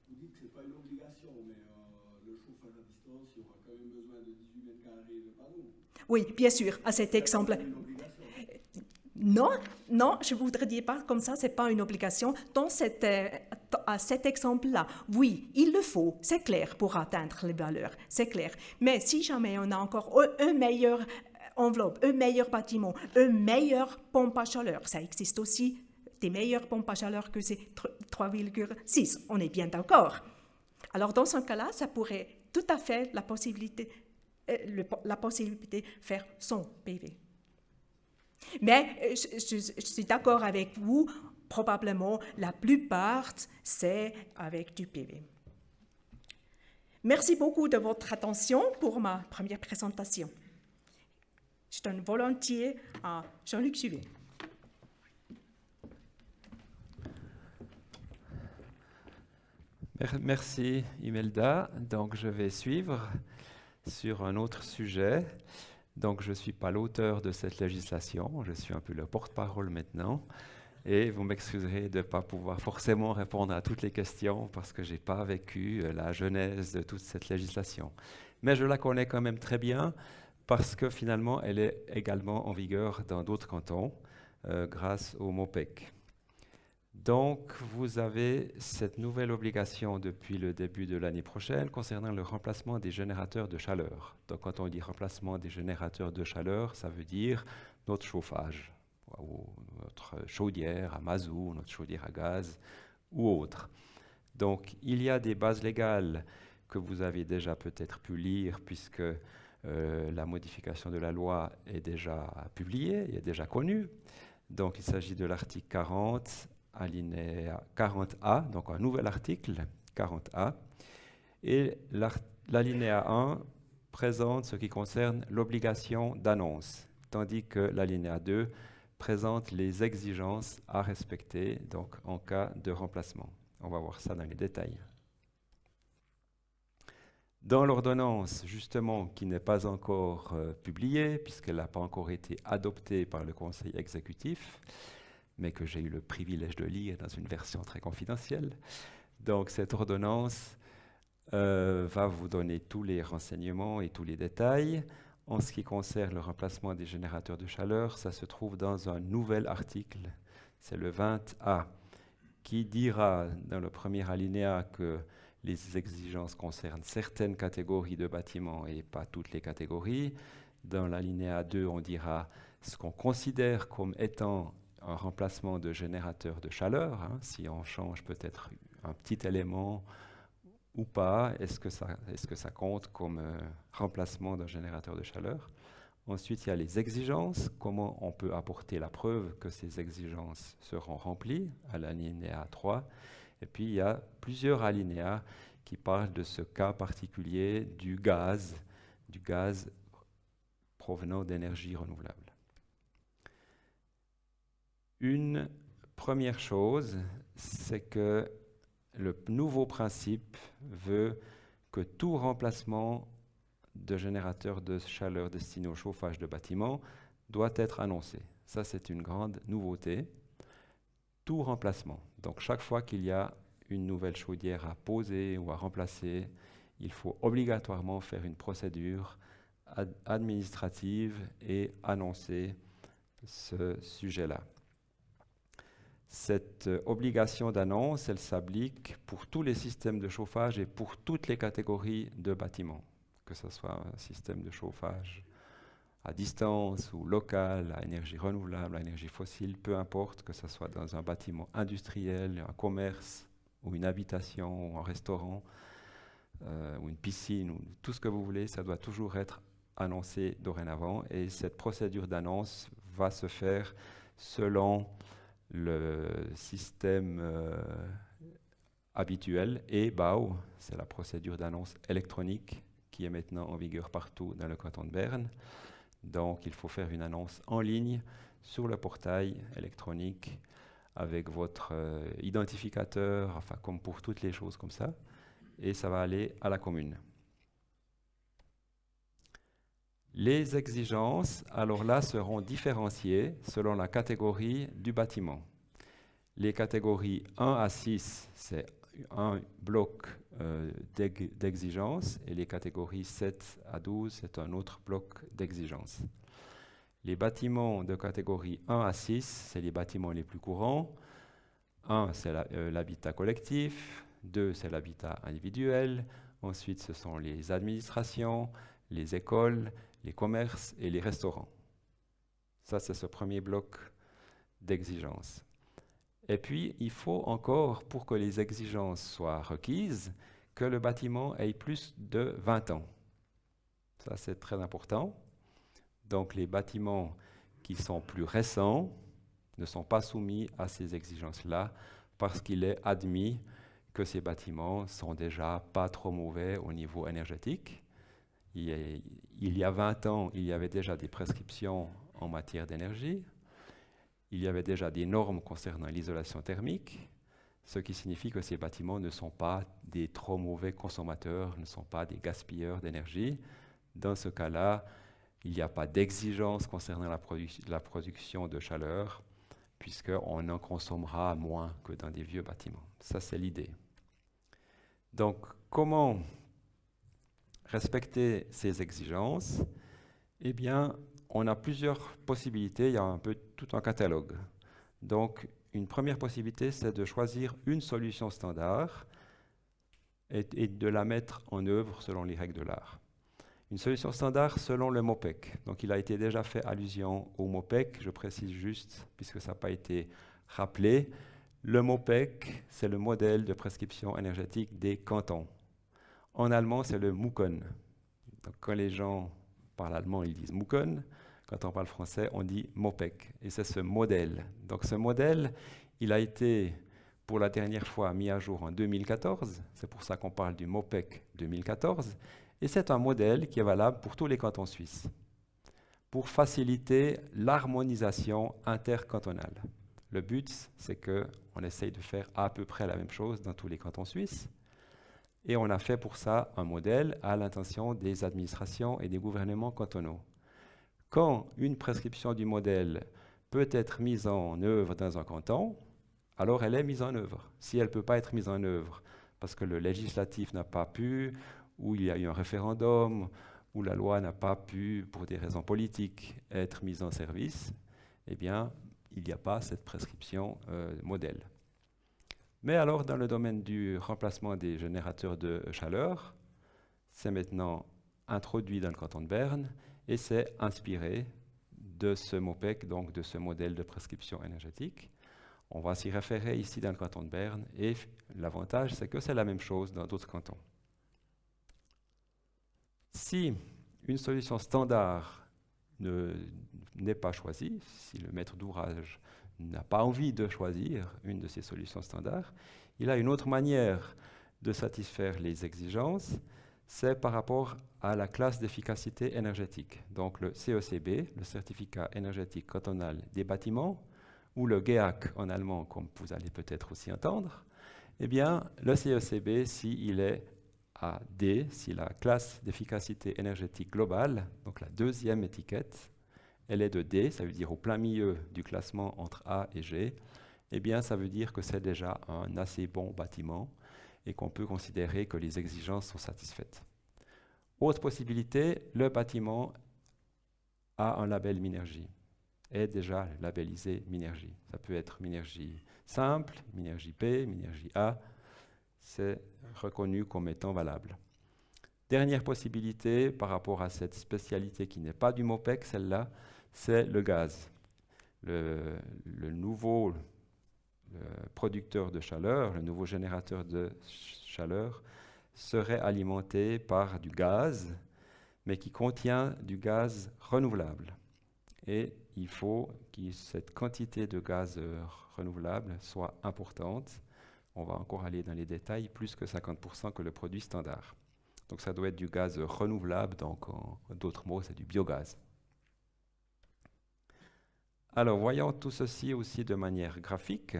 Vous dites que ce n'est pas une obligation, mais le chauffage à distance, il y aura quand même besoin de 18 mètres carrés de panneaux. Oui, bien sûr, à cet exemple. Non, je ne voudrais dire pas comme ça, ce n'est pas une obligation. À cet exemple-là, oui, il le faut, c'est clair, pour atteindre les valeurs, c'est clair. Mais si jamais on a encore un meilleur enveloppe, un meilleur bâtiment, une meilleure pompe à chaleur, ça existe aussi, des meilleures pompes à chaleur que ces 3,6, on est bien d'accord. Alors dans ce cas-là, ça pourrait tout à fait la possibilité de faire son PV. Mais je suis d'accord avec vous, probablement la plupart, c'est avec du PV. Merci beaucoup de votre attention pour ma première présentation. Je donne volontiers à Jean-Luc Juvet. Merci Imelda. Donc je vais suivre sur un autre sujet. Donc je ne suis pas l'auteur de cette législation, je suis un peu le porte-parole maintenant. Et vous m'excuserez de ne pas pouvoir forcément répondre à toutes les questions parce que je n'ai pas vécu la genèse de toute cette législation. Mais je la connais quand même très bien parce que finalement elle est également en vigueur dans d'autres cantons grâce au MOPEC. Donc, vous avez cette nouvelle obligation depuis le début de l'année prochaine concernant le remplacement des générateurs de chaleur. Donc, quand on dit remplacement des générateurs de chaleur, ça veut dire notre chauffage, ou notre chaudière à mazout, notre chaudière à gaz ou autre. Donc, il y a des bases légales que vous avez déjà peut-être pu lire puisque la modification de la loi est déjà publiée, est déjà connue. Donc, il s'agit de l'article 40, alinéa 40A, donc un nouvel article 40A. Et l'alinéa 1 présente ce qui concerne l'obligation d'annonce, tandis que l'alinéa 2 présente les exigences à respecter donc en cas de remplacement. On va voir ça dans les détails. Dans l'ordonnance, justement, qui n'est pas encore publiée, puisqu'elle n'a pas encore été adoptée par le Conseil exécutif, mais que j'ai eu le privilège de lire dans une version très confidentielle. Donc cette ordonnance va vous donner tous les renseignements et tous les détails. En ce qui concerne le remplacement des générateurs de chaleur, ça se trouve dans un nouvel article, c'est le 20A, qui dira dans le premier alinéa que les exigences concernent certaines catégories de bâtiments et pas toutes les catégories. Dans l'alinéa 2, on dira ce qu'on considère comme étant un remplacement de générateur de chaleur, hein, si on change peut-être un petit élément ou pas, est-ce que ça compte comme remplacement d'un générateur de chaleur. Ensuite, il y a les exigences, comment on peut apporter la preuve que ces exigences seront remplies, à l'alinéa 3. Et puis, il y a plusieurs alinéas qui parlent de ce cas particulier du gaz provenant d'énergie renouvelable. Une première chose, c'est que le nouveau principe veut que tout remplacement de générateur de chaleur destiné au chauffage de bâtiments doit être annoncé. Ça, c'est une grande nouveauté. Tout remplacement. Donc, chaque fois qu'il y a une nouvelle chaudière à poser ou à remplacer, il faut obligatoirement faire une procédure administrative et annoncer ce sujet-là. Cette obligation d'annonce, elle s'applique pour tous les systèmes de chauffage et pour toutes les catégories de bâtiments, que ce soit un système de chauffage à distance ou local, à énergie renouvelable, à énergie fossile, peu importe, que ce soit dans un bâtiment industriel, un commerce ou une habitation ou un restaurant ou une piscine, ou tout ce que vous voulez, ça doit toujours être annoncé dorénavant et cette procédure d'annonce va se faire selon le système habituel et BAO, c'est la procédure d'annonce électronique qui est maintenant en vigueur partout dans le canton de Berne. Donc il faut faire une annonce en ligne sur le portail électronique avec votre identificateur, enfin comme pour toutes les choses comme ça, et ça va aller à la commune. Les exigences, alors là, seront différenciées selon la catégorie du bâtiment. Les catégories 1 à 6, c'est un bloc d'exigences, et les catégories 7 à 12, c'est un autre bloc d'exigences. Les bâtiments de catégorie 1 à 6, c'est les bâtiments les plus courants. 1, c'est l'habitat collectif. 2, c'est l'habitat individuel. Ensuite, ce sont les administrations, les écoles, les commerces et les restaurants. Ça, c'est ce premier bloc d'exigences. Et puis, il faut encore, pour que les exigences soient requises, que le bâtiment ait plus de 20 ans. Ça, c'est très important. Donc, les bâtiments qui sont plus récents ne sont pas soumis à ces exigences-là parce qu'il est admis que ces bâtiments sont déjà pas trop mauvais au niveau énergétique. Il y a 20 ans, il y avait déjà des prescriptions en matière d'énergie. Il y avait déjà des normes concernant l'isolation thermique, ce qui signifie que ces bâtiments ne sont pas des trop mauvais consommateurs, ne sont pas des gaspilleurs d'énergie. Dans ce cas-là, il n'y a pas d'exigence concernant la production de chaleur, puisqu'on en consommera moins que dans des vieux bâtiments. Ça, c'est l'idée. Donc, comment respecter ces exigences? Eh bien, on a plusieurs possibilités, il y a un peu tout un catalogue. Donc, une première possibilité, c'est de choisir une solution standard et de la mettre en œuvre selon les règles de l'art. Une solution standard selon le MOPEC. Donc, il a été déjà fait allusion au MOPEC, je précise juste, puisque ça n'a pas été rappelé. Le MOPEC, c'est le modèle de prescription énergétique des cantons. En allemand, c'est le MUKON. Donc, quand les gens parlent allemand, ils disent MUKON. Quand on parle français, on dit MOPEC. Et c'est ce modèle. Donc, ce modèle, il a été, pour la dernière fois, mis à jour en 2014. C'est pour ça qu'on parle du MOPEC 2014. Et c'est un modèle qui est valable pour tous les cantons suisses, pour faciliter l'harmonisation intercantonale. Le but, c'est qu'on essaye de faire à peu près la même chose dans tous les cantons suisses. Et on a fait pour ça un modèle à l'intention des administrations et des gouvernements cantonaux. Quand une prescription du modèle peut être mise en œuvre dans un canton, alors elle est mise en œuvre. Si elle ne peut pas être mise en œuvre parce que le législatif n'a pas pu, ou il y a eu un référendum, où la loi n'a pas pu, pour des raisons politiques, être mise en service, eh bien, il n'y a pas cette prescription modèle. Mais alors, dans le domaine du remplacement des générateurs de chaleur, c'est maintenant introduit dans le canton de Berne et c'est inspiré de ce MOPEC, donc de ce modèle de prescription énergétique. On va s'y référer ici dans le canton de Berne et l'avantage, c'est que c'est la même chose dans d'autres cantons. Si une solution standard n'est pas choisie, si le maître d'ouvrage n'a pas envie de choisir une de ces solutions standards, il a une autre manière de satisfaire les exigences, c'est par rapport à la classe d'efficacité énergétique. Donc le CECB, le certificat énergétique cantonal des bâtiments, ou le GEAC en allemand, comme vous allez peut-être aussi entendre, eh bien, le CECB, s'il est à D, si la classe d'efficacité énergétique globale, donc la deuxième étiquette, elle est de D, ça veut dire au plein milieu du classement entre A et G, eh bien, ça veut dire que c'est déjà un assez bon bâtiment et qu'on peut considérer que les exigences sont satisfaites. Autre possibilité, le bâtiment a un label Minergie, est déjà labellisé Minergie. Ça peut être Minergie simple, Minergie P, Minergie A, c'est reconnu comme étant valable. Dernière possibilité par rapport à cette spécialité qui n'est pas du MOPEC, celle-là, c'est le gaz. Le nouveau producteur de chaleur, le nouveau générateur de chaleur, serait alimenté par du gaz, mais qui contient du gaz renouvelable. Et il faut que cette quantité de gaz renouvelable soit importante. On va encore aller dans les détails, plus que 50% que le produit standard. Donc ça doit être du gaz renouvelable, donc en d'autres mots, c'est du biogaz. Alors, voyons tout ceci aussi de manière graphique.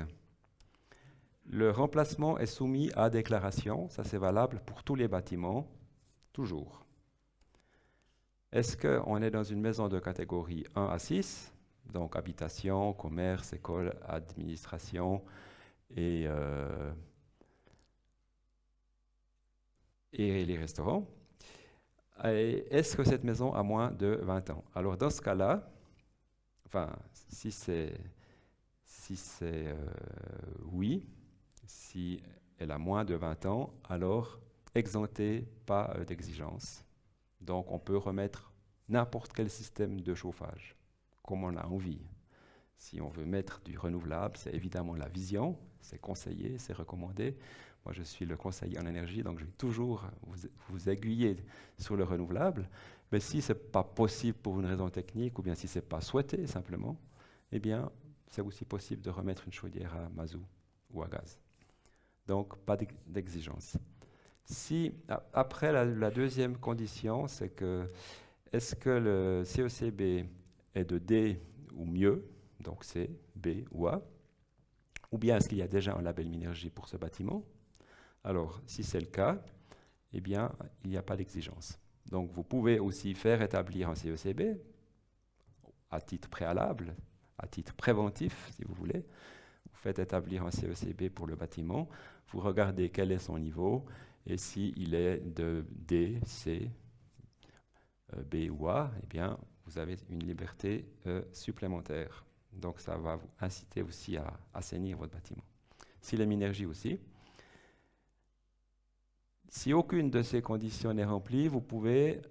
Le remplacement est soumis à déclaration, ça c'est valable pour tous les bâtiments, toujours. Est-ce qu'on est dans une maison de catégorie 1 à 6, donc habitation, commerce, école, administration et les restaurants? Est-ce que cette maison a moins de 20 ans? Alors dans ce cas-là, enfin, si c'est oui, si elle a moins de 20 ans, alors exemptée, pas d'exigence. Donc on peut remettre n'importe quel système de chauffage, comme on a envie. Si on veut mettre du renouvelable, c'est évidemment la vision, c'est conseillé, c'est recommandé. Moi, je suis le conseiller en énergie, donc je vais toujours vous aiguiller sur le renouvelable. Mais si ce n'est pas possible pour une raison technique, ou bien si ce n'est pas souhaité simplement, eh bien, c'est aussi possible de remettre une chaudière à mazout ou à gaz. Donc, pas d'exigence. Si, après, la deuxième condition, c'est que est-ce que le CECB est de D ou mieux, donc C, B ou A, ou bien est-ce qu'il y a déjà un label Minergie pour ce bâtiment? Alors, si c'est le cas, eh bien, il n'y a pas d'exigence. Donc, vous pouvez aussi faire établir un CECB à titre préalable, à titre préventif, si vous voulez. Vous faites établir un CECB pour le bâtiment, vous regardez quel est son niveau, et s'il est de D, C, B ou A, eh bien, vous avez une liberté supplémentaire. Donc, ça va vous inciter aussi à assainir votre bâtiment. Si la Minergie aussi. Si aucune de ces conditions n'est remplie, vous pouvez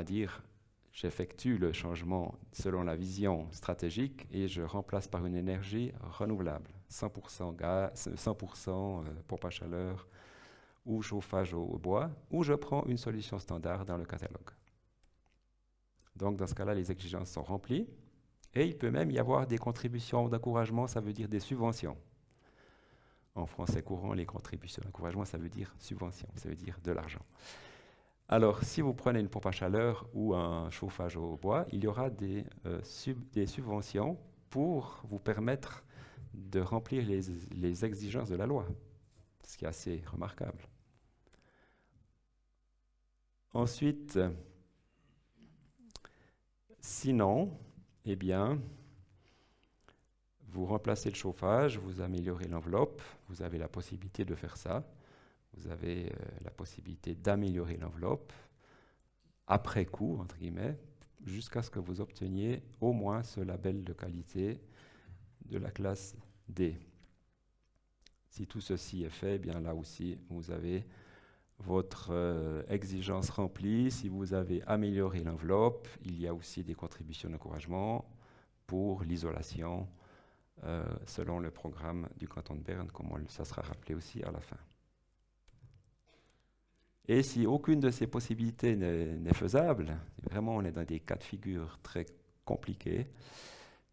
dire j'effectue le changement selon la vision stratégique et je remplace par une énergie renouvelable, 100% gaz, 100% pompe à chaleur ou chauffage au bois, ou je prends une solution standard dans le catalogue. Donc dans ce cas-là, les exigences sont remplies et il peut même y avoir des contributions d'encouragement, ça veut dire des subventions. En français courant, les contributions d'encouragement, ça veut dire subvention, ça veut dire de l'argent. Alors, si vous prenez une pompe à chaleur ou un chauffage au bois, il y aura des subventions pour vous permettre de remplir les exigences de la loi, ce qui est assez remarquable. Ensuite, sinon, eh bien, vous remplacez le chauffage, vous améliorez l'enveloppe, vous avez la possibilité de faire ça. Vous avez la possibilité d'améliorer l'enveloppe après coup, entre guillemets, jusqu'à ce que vous obteniez au moins ce label de qualité de la classe D. Si tout ceci est fait, eh bien là aussi, vous avez votre exigence remplie. Si vous avez amélioré l'enveloppe, il y a aussi des contributions d'encouragement pour l'isolation selon le programme du canton de Berne, comme ça sera rappelé aussi à la fin. Et si aucune de ces possibilités n'est faisable, vraiment on est dans des cas de figure très compliqués,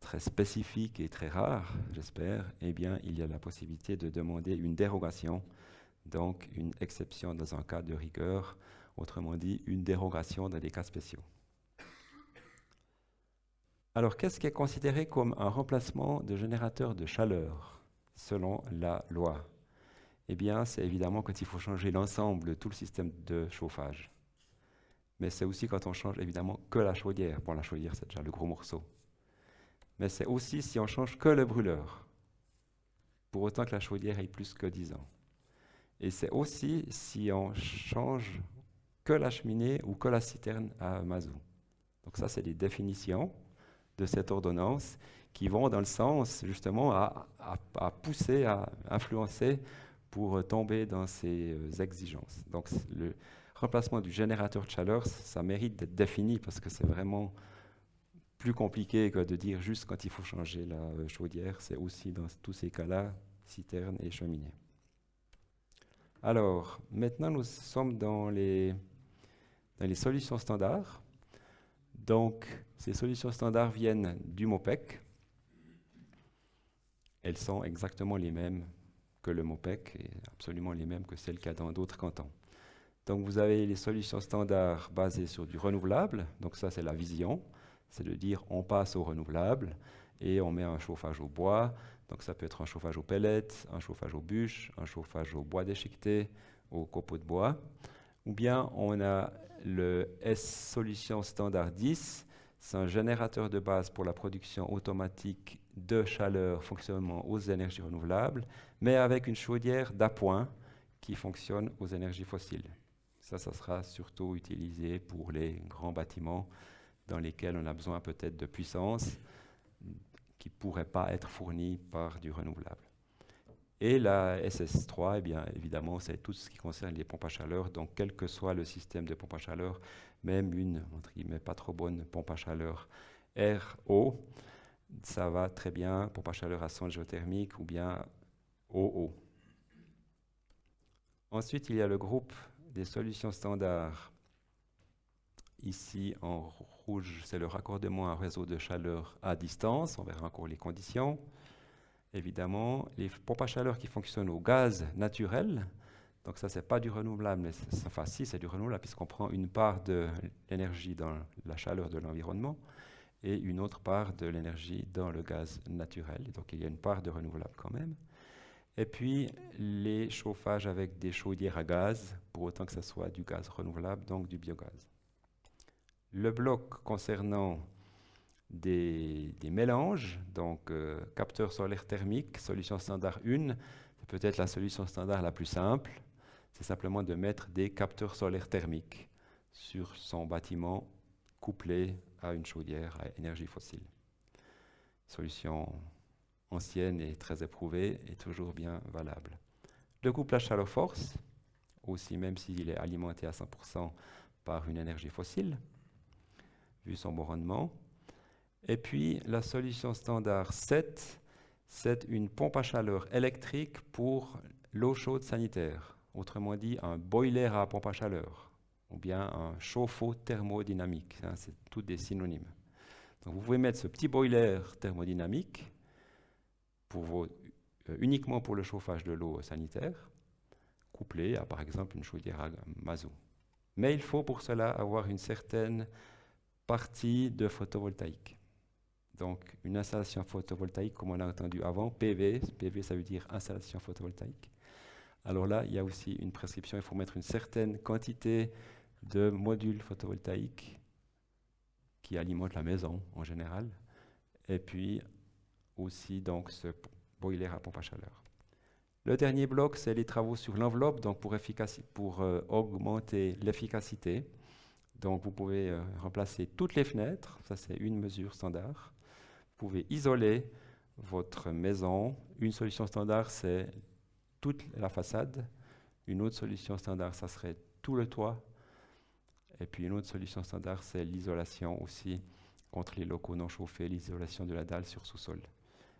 très spécifiques et très rares, j'espère, eh bien il y a la possibilité de demander une dérogation, donc une exception dans un cas de rigueur, autrement dit une dérogation dans des cas spéciaux. Alors, qu'est-ce qui est considéré comme un remplacement de générateur de chaleur, selon la loi? Eh bien, c'est évidemment quand il faut changer l'ensemble de tout le système de chauffage. Mais c'est aussi quand on change évidemment que la chaudière. Bon, la chaudière, c'est déjà le gros morceau. Mais c'est aussi si on change que le brûleur, pour autant que la chaudière ait plus que 10 ans. Et c'est aussi si on change que la cheminée ou que la citerne à mazout. Donc ça, c'est des définitions de cette ordonnance qui vont dans le sens justement à pousser, à influencer pour tomber dans ces exigences. Donc le remplacement du générateur de chaleur, ça mérite d'être défini parce que c'est vraiment plus compliqué que de dire juste quand il faut changer la chaudière. C'est aussi dans tous ces cas-là, citerne et cheminée. Alors, maintenant nous sommes dans les solutions standards. Donc, ces solutions standards viennent du MOPEC. Elles sont exactement les mêmes que le MOPEC et absolument les mêmes que celles qu'il y a dans d'autres cantons. Donc, vous avez les solutions standards basées sur du renouvelable. Donc, ça, c'est la vision. C'est de dire on passe au renouvelable et on met un chauffage au bois. Donc, ça peut être un chauffage aux pellets, un chauffage aux bûches, un chauffage au bois déchiqueté, aux copeaux de bois. Ou bien, on a le S-Solution Standard 10, c'est un générateur de base pour la production automatique de chaleur fonctionnement aux énergies renouvelables, mais avec une chaudière d'appoint qui fonctionne aux énergies fossiles. Ça sera surtout utilisé pour les grands bâtiments dans lesquels on a besoin peut-être de puissance qui ne pourrait pas être fournie par du renouvelable. Et la SS3, eh bien, évidemment, c'est tout ce qui concerne les pompes à chaleur. Donc, quel que soit le système de pompe à chaleur, même une, entre guillemets, pas trop bonne pompe à chaleur RO, ça va très bien, pompe à chaleur à sonde géothermique ou bien OO. Ensuite, il y a le groupe des solutions standards. Ici, en rouge, c'est le raccordement à un réseau de chaleur à distance. On verra encore les conditions. Évidemment, les pompes à chaleur qui fonctionnent au gaz naturel, donc ça, c'est pas du renouvelable, mais enfin si, c'est du renouvelable puisqu'on prend une part de l'énergie dans la chaleur de l'environnement et une autre part de l'énergie dans le gaz naturel. Donc il y a une part de renouvelable quand même. Et puis les chauffages avec des chaudières à gaz, pour autant que ce soit du gaz renouvelable, donc du biogaz. Le bloc concernant des mélanges, donc capteur solaire thermique, solution standard 1, c'est peut-être la solution standard la plus simple, c'est simplement de mettre des capteurs solaires thermiques sur son bâtiment couplé à une chaudière à énergie fossile. Solution ancienne et très éprouvée et toujours bien valable. Le couplage chaleur-force, aussi même s'il est alimenté à 100% par une énergie fossile, vu son bon rendement. Et puis, la solution standard 7, c'est une pompe à chaleur électrique pour l'eau chaude sanitaire. Autrement dit, un boiler à pompe à chaleur, ou bien un chauffe-eau thermodynamique. Hein, c'est tous des synonymes. Donc, vous pouvez mettre ce petit boiler thermodynamique uniquement pour le chauffage de l'eau sanitaire, couplé à, par exemple, une chaudière à mazout. Mais il faut pour cela avoir une certaine partie de photovoltaïque. Donc, une installation photovoltaïque, comme on a entendu avant, PV, PV ça veut dire installation photovoltaïque. Alors là, il y a aussi une prescription, il faut mettre une certaine quantité de modules photovoltaïques qui alimentent la maison en général, et puis aussi donc ce boiler à pompe à chaleur. Le dernier bloc, c'est les travaux sur l'enveloppe, donc pour augmenter l'efficacité. Donc vous pouvez remplacer toutes les fenêtres, ça c'est une mesure standard. Vous pouvez isoler votre maison. Une solution standard, c'est toute la façade. Une autre solution standard, ça serait tout le toit. Et puis une autre solution standard, c'est l'isolation aussi contre les locaux non chauffés, l'isolation de la dalle sur sous-sol.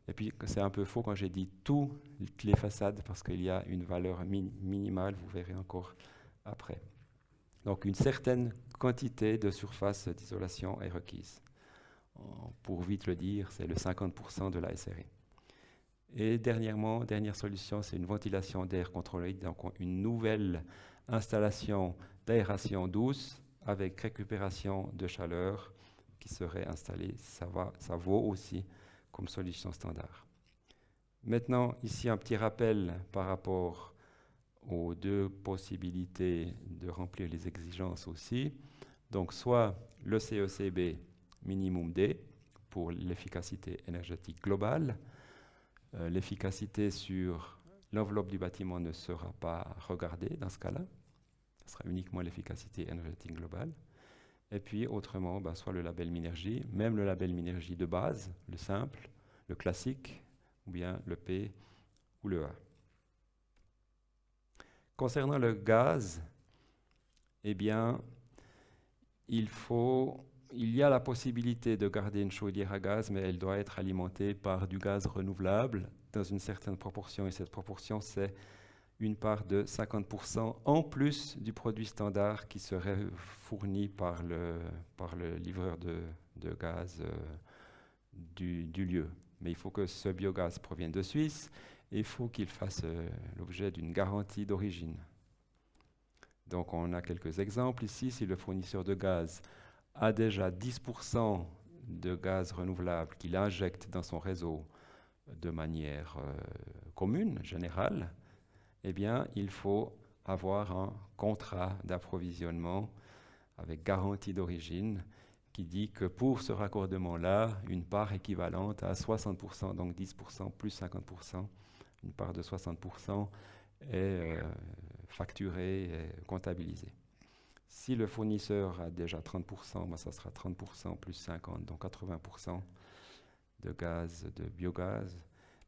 Et puis c'est un peu faux quand j'ai dit toutes les façades parce qu'il y a une valeur minimale, vous verrez encore après. Donc une certaine quantité de surface d'isolation est requise. Pour vite le dire, c'est le 50% de la SRE. Et dernière solution, c'est une ventilation d'air contrôlé, donc une nouvelle installation d'aération douce avec récupération de chaleur qui serait installé, ça vaut aussi comme solution standard. Maintenant, ici, un petit rappel par rapport aux deux possibilités de remplir les exigences aussi. Donc, soit le CECB minimum D pour l'efficacité énergétique globale. L'efficacité sur l'enveloppe du bâtiment ne sera pas regardée dans ce cas-là. Ce sera uniquement l'efficacité énergétique globale. Et puis, autrement, soit le label Minergie, même le label Minergie de base, le simple, le classique, ou bien le P ou le A. Concernant le gaz, eh bien, il y a la possibilité de garder une chaudière à gaz, mais elle doit être alimentée par du gaz renouvelable dans une certaine proportion. Et cette proportion, c'est une part de 50% en plus du produit standard qui serait fourni par le livreur de gaz du lieu. Mais il faut que ce biogaz provienne de Suisse et il faut qu'il fasse l'objet d'une garantie d'origine. Donc on a quelques exemples ici. Si le fournisseur de gaz a déjà 10% de gaz renouvelable qu'il injecte dans son réseau de manière commune, générale, eh bien, il faut avoir un contrat d'approvisionnement avec garantie d'origine qui dit que pour ce raccordement-là, une part équivalente à 60%, donc 10% plus 50%, une part de 60% est facturée et comptabilisée. Si le fournisseur a déjà 30%, ça sera 30% plus 50%, donc 80% de gaz, de biogaz.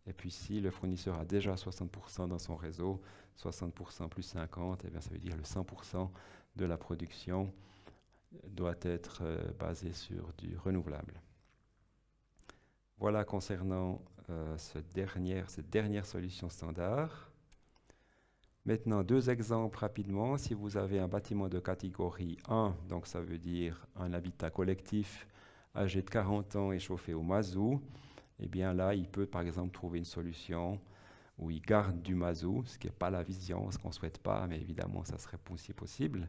Et puis si le fournisseur a déjà 60% dans son réseau, 60% plus 50%, eh bien, ça veut dire le 100% de la production doit être basé sur du renouvelable. Voilà concernant cette dernière solution standard. Maintenant, deux exemples rapidement. Si vous avez un bâtiment de catégorie 1, donc ça veut dire un habitat collectif âgé de 40 ans et chauffé au mazout, eh bien là, il peut par exemple trouver une solution où il garde du mazout, ce qui n'est pas la vision, ce qu'on ne souhaite pas, mais évidemment, ça serait aussi possible,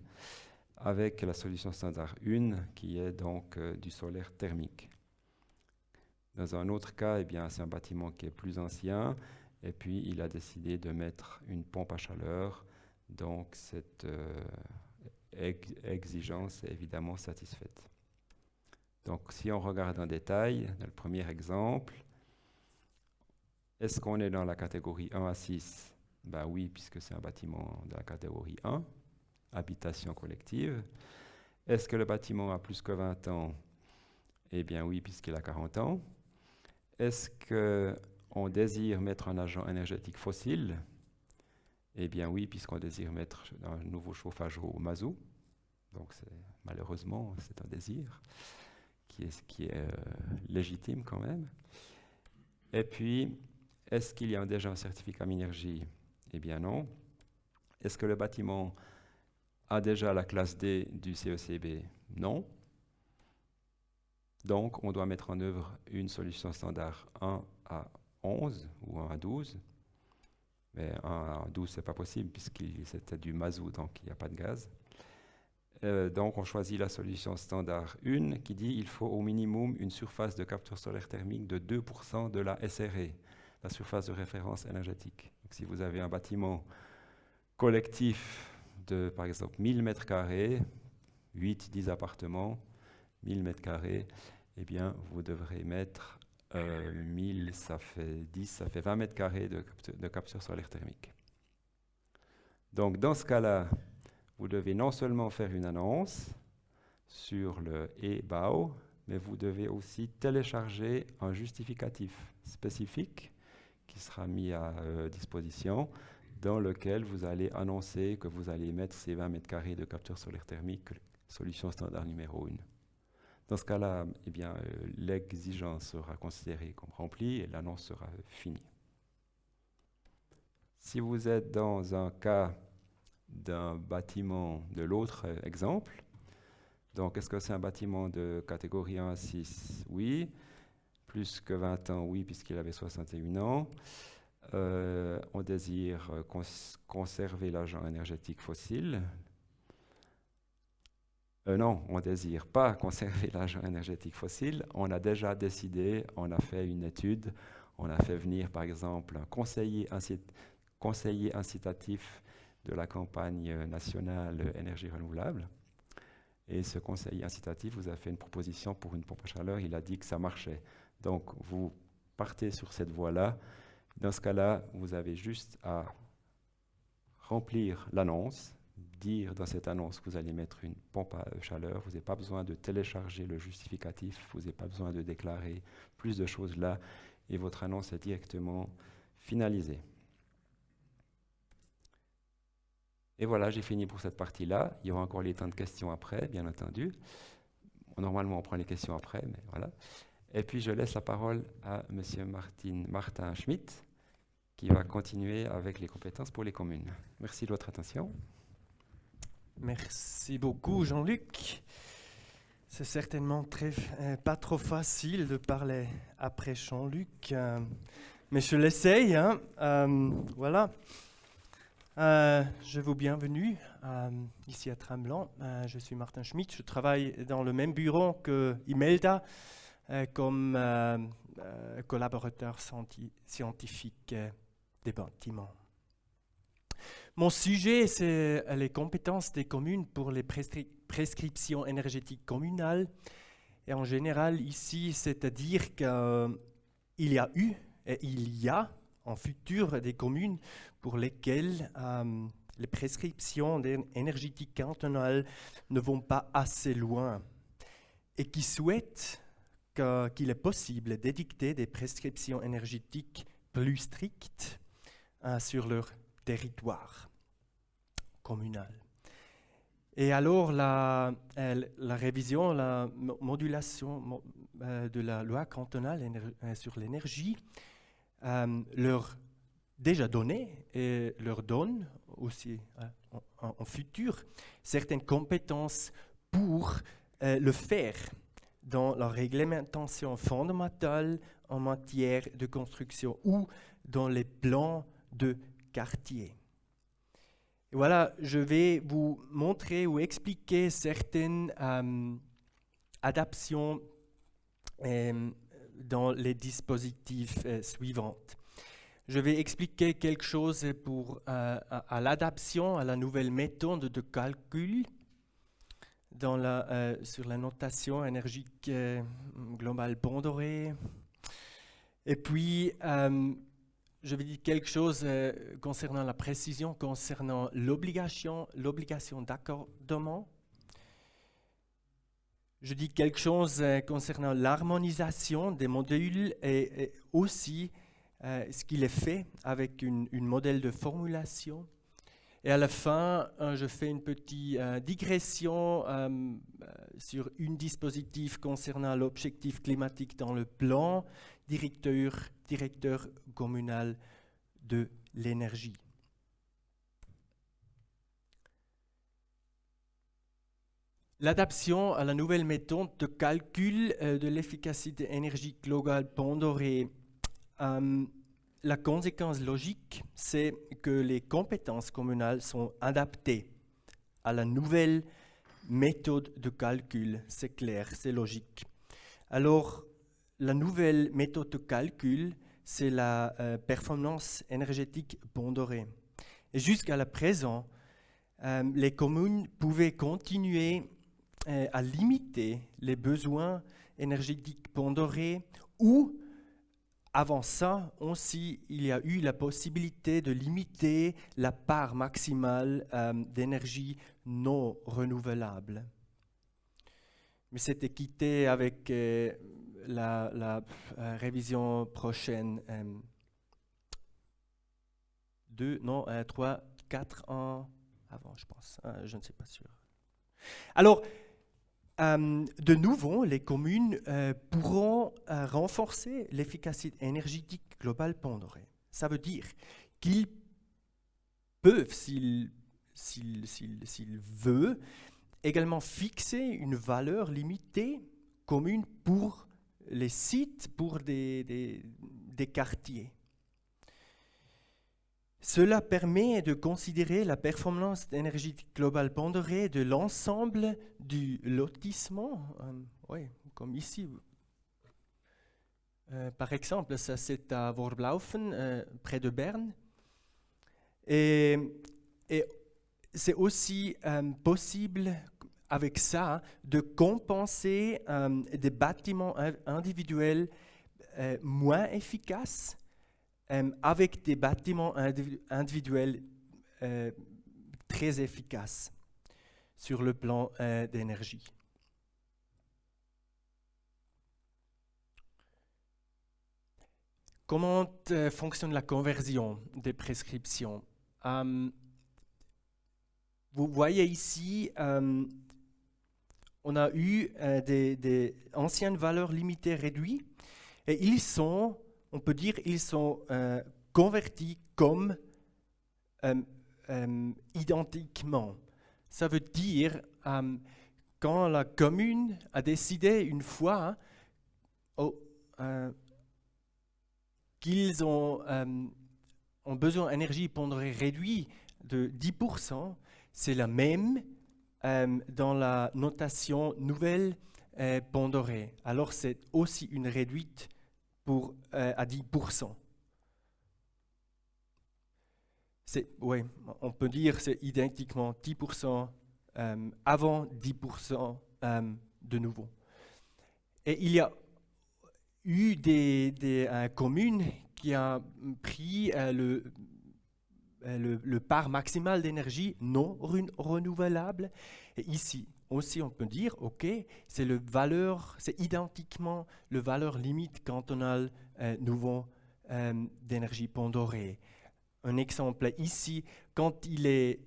avec la solution standard 1, qui est donc du solaire thermique. Dans un autre cas, eh bien, c'est un bâtiment qui est plus ancien, et puis il a décidé de mettre une pompe à chaleur, donc cette exigence est évidemment satisfaite. Donc si on regarde en détail, dans le premier exemple, est-ce qu'on est dans la catégorie 1 à 6 ? Ben oui, puisque c'est un bâtiment de la catégorie 1, habitation collective. Est-ce que le bâtiment a plus que 20 ans ? Eh bien oui, puisqu'il a 40 ans. Est-ce qu'on désire mettre un agent énergétique fossile ? Eh bien oui, puisqu'on désire mettre un nouveau chauffage au mazout. Donc malheureusement, c'est un désir qui est légitime quand même. Et puis, est-ce qu'il y a déjà un certificat Minergie ? Eh bien non. Est-ce que le bâtiment a déjà la classe D du CECB ? Non. Donc, on doit mettre en œuvre une solution standard 1 à 11 ou 1 à 12. Mais 1 à 12, ce n'est pas possible puisque c'était du mazout, donc il n'y a pas de gaz. Donc, on choisit la solution standard 1 qui dit qu'il faut au minimum une surface de capture solaire thermique de 2% de la SRE, la surface de référence énergétique. Donc, si vous avez un bâtiment collectif de, par exemple, 1000 m², 8-10 appartements, 1000 m², eh bien, vous devrez mettre 1000, ça fait 10, ça fait 20 m² de capture solaire thermique. Donc, dans ce cas-là, vous devez non seulement faire une annonce sur le e-BAO, mais vous devez aussi télécharger un justificatif spécifique qui sera mis à disposition, dans lequel vous allez annoncer que vous allez mettre ces 20 m² de capture solaire thermique, solution standard numéro 1. Dans ce cas-là, eh bien, l'exigence sera considérée comme remplie et l'annonce sera finie. Si vous êtes dans un cas d'un bâtiment de l'autre exemple, donc est-ce que c'est un bâtiment de catégorie 1 à 6 ? Oui. Plus que 20 ans, oui, puisqu'il avait 61 ans. On désire conserver l'agent énergétique fossile. Non, on ne désire pas conserver l'argent énergétique fossile. On a déjà décidé, on a fait une étude, on a fait venir par exemple un conseiller incitatif de la campagne nationale énergie renouvelable. Et ce conseiller incitatif vous a fait une proposition pour une pompe à chaleur, il a dit que ça marchait. Donc vous partez sur cette voie-là. Dans ce cas-là, vous avez juste à remplir l'annonce, dire dans cette annonce que vous allez mettre une pompe à chaleur. Vous n'avez pas besoin de télécharger le justificatif, vous n'avez pas besoin de déclarer plus de choses là, et votre annonce est directement finalisée. Et voilà, j'ai fini pour cette partie-là. Il y aura encore les temps de questions après, bien entendu. Normalement, on prend les questions après, mais voilà. Et puis, je laisse la parole à M. Martin Schmidt, qui va continuer avec les compétences pour les communes. Merci de votre attention. Merci beaucoup, Jean-Luc. C'est certainement pas trop facile de parler après Jean-Luc, mais je l'essaye. Hein. Voilà. Je vous bienvenue ici à Tremblant. Je suis Martin Schmidt. Je travaille dans le même bureau que Imelda comme collaborateur scientifique des bâtiments. Mon sujet, c'est les compétences des communes pour les prescriptions énergétiques communales. Et en général, ici, c'est-à-dire qu'il y a eu et il y a en futur des communes pour lesquelles les prescriptions énergétiques cantonales ne vont pas assez loin et qui souhaitent qu'il est possible d'édicter des prescriptions énergétiques plus strictes sur leur territoire communal. Et alors la révision, la modulation de la loi cantonale sur l'énergie leur déjà donné et leur donne aussi en futur certaines compétences pour le faire dans la réglementation fondamentale en matière de construction ou dans les plans de quartier. Et voilà, je vais vous montrer ou expliquer certaines adaptations dans les dispositifs suivants. Je vais expliquer quelque chose à l'adaptation à la nouvelle méthode de calcul sur la notation énergique globale Pondoré. Et puis, je vais dire quelque chose concernant la précision, concernant l'obligation d'accordement. Je dis quelque chose concernant l'harmonisation des modules et aussi ce qu'il est fait avec une modèle de formulation. Et à la fin, je fais une petite digression sur un dispositif concernant l'objectif climatique dans le plan directeur communal de l'énergie. L'adaptation à la nouvelle méthode de calcul de l'efficacité énergique globale Pondoré. La conséquence logique, c'est que les compétences communales sont adaptées à la nouvelle méthode de calcul. C'est clair, c'est logique. Alors, la nouvelle méthode de calcul, c'est la performance énergétique Pondoré. Et jusqu'à la présent, les communes pouvaient continuer à limiter les besoins énergétiques Pondoré ou avant ça, aussi, il y a eu la possibilité de limiter la part maximale d'énergie non renouvelable. Mais c'était quitté avec la révision prochaine. 3, 4 ans avant, je pense. Je ne sais pas sûr. Alors, de nouveau, les communes pourront renforcer l'efficacité énergétique globale Pondoré. Ça veut dire qu'ils peuvent, s'ils veulent, également fixer une valeur limitée commune pour les sites, pour des quartiers. Cela permet de considérer la performance énergétique globale pondérée de l'ensemble du lotissement, comme ici. Par exemple, ça c'est à Worblaufen, près de Berne. Et c'est aussi possible avec ça de compenser des bâtiments individuels moins efficaces avec des bâtiments individuels très efficaces sur le plan d'énergie. Comment fonctionne la conversion des prescriptions? Vous voyez ici, on a eu des anciennes valeurs limitées réduites et on peut dire, ils sont convertis comme identiquement. Ça veut dire, quand la commune a décidé une fois qu'ils ont besoin d'énergie pondérée réduite de 10%, c'est la même dans la notation nouvelle pondérée. Alors c'est aussi une réduite à 10%. On peut dire c'est identiquement 10% avant 10% de nouveau. Et il y a eu des communes qui ont pris le part maximal d'énergie non renouvelable. Et ici aussi, on peut dire, OK, c'est identiquement le valeur limite cantonale nouveau d'énergie pondérée. Un exemple ici, quand ils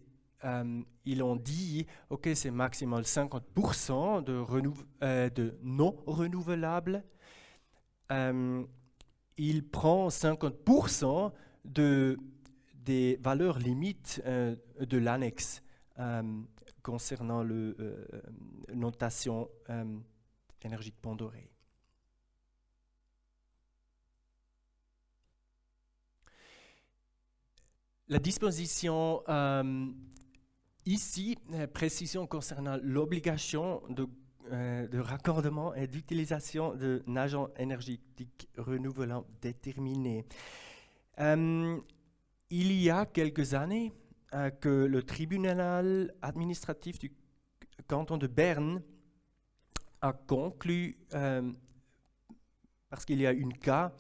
ont dit, OK, c'est maximal 50% de non renouvelable, il prend 50% des valeurs limites de l'annexe concernant la notation énergique pondérée. La disposition ici, précision concernant l'obligation de raccordement et d'utilisation d'un agent énergétique renouvelable déterminé. Il y a quelques années que le tribunal administratif du canton de Berne a conclu, parce qu'il y a un cas,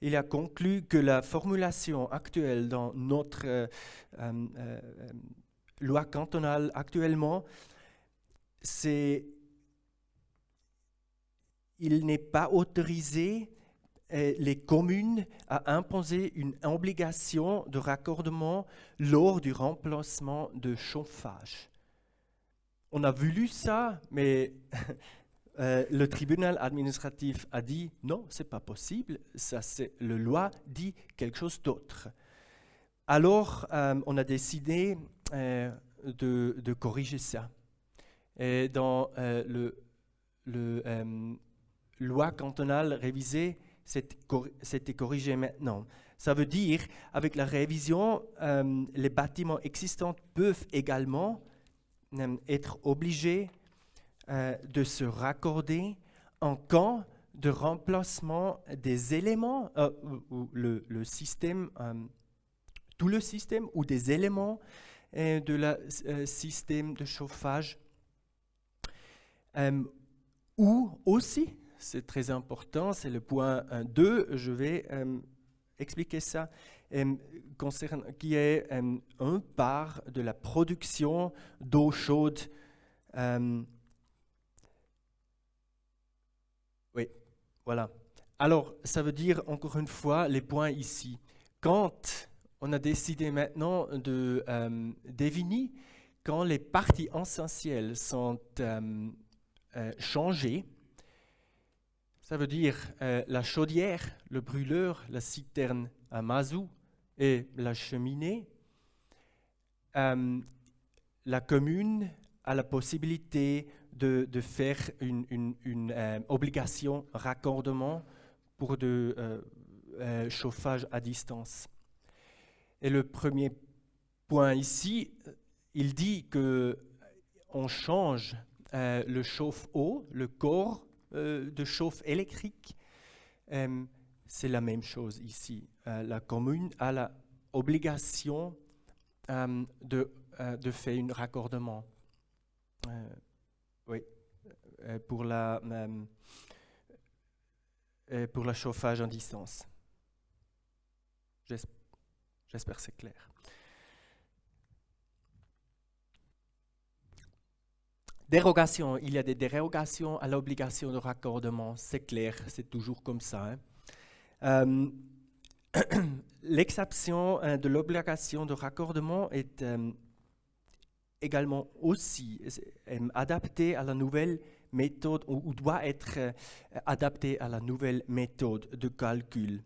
il a conclu que la formulation actuelle dans notre loi cantonale actuellement, il n'est pas autorisé les communes à imposer une obligation de raccordement lors du remplacement de chauffage. On a voulu ça, mais le tribunal administratif a dit non, c'est pas possible, ça c'est la loi dit quelque chose d'autre. Alors on a décidé de corriger ça. Et dans loi cantonale révisée, c'était corrigé maintenant. Ça veut dire, avec la révision, les bâtiments existants peuvent également être obligés de se raccorder en cas de remplacement des éléments, ou le système, tout le système, ou des éléments de la système de chauffage, ou aussi, c'est très important, c'est le point 2, je vais expliquer ça, qui est un part de la production d'eau chaude. Oui, voilà. Alors, ça veut dire, encore une fois, les points ici. Quand on a décidé maintenant de définir, quand les parties essentielles sont changées, ça veut dire la chaudière, le brûleur, la citerne à mazout et la cheminée. La commune a la possibilité de faire une obligation raccordement pour de chauffage à distance. Et le premier point ici, il dit qu'on change le chauffe-eau, le corps de chauffe électrique. C'est la même chose ici. La commune a l'obligation de faire un raccordement pour la chauffage en distance. J'espère que c'est clair. Dérogation, il y a des dérogations à l'obligation de raccordement, c'est clair, c'est toujours comme ça. L'exception de l'obligation de raccordement est également aussi adaptée à la nouvelle méthode, ou doit être adaptée à la nouvelle méthode de calcul.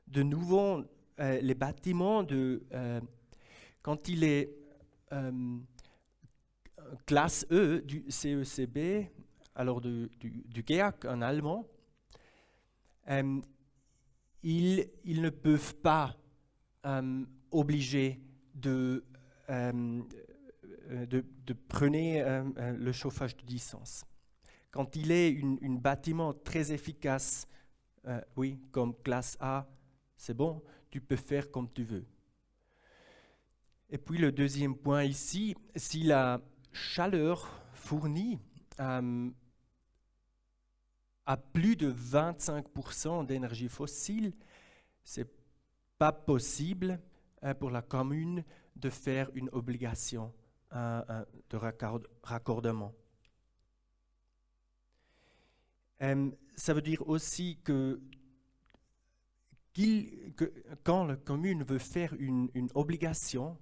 De nouveau, les bâtiments, quand il est classe E du CECB, alors du GEAC en allemand, ils ne peuvent pas obliger de prendre le chauffage de distance. Quand il est un bâtiment très efficace, oui, comme classe A, c'est bon, tu peux faire comme tu veux. Et puis le deuxième point ici, si la chaleur fournie à plus de 25% d'énergie fossile, ce n'est pas possible pour la commune de faire une obligation de raccordement. Ça veut dire aussi que quand la commune veut faire une obligation,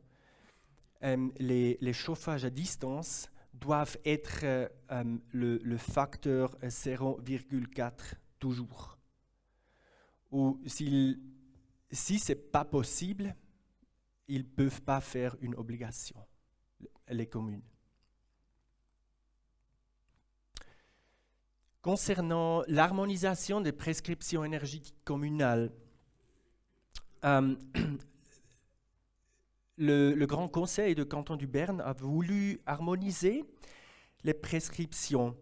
les chauffages à distance doivent être le facteur 0,4 toujours. Ou si ce n'est pas possible, ils ne peuvent pas faire une obligation, les communes. Concernant l'harmonisation des prescriptions énergétiques communales, le Grand Conseil de canton du Berne a voulu harmoniser les prescriptions.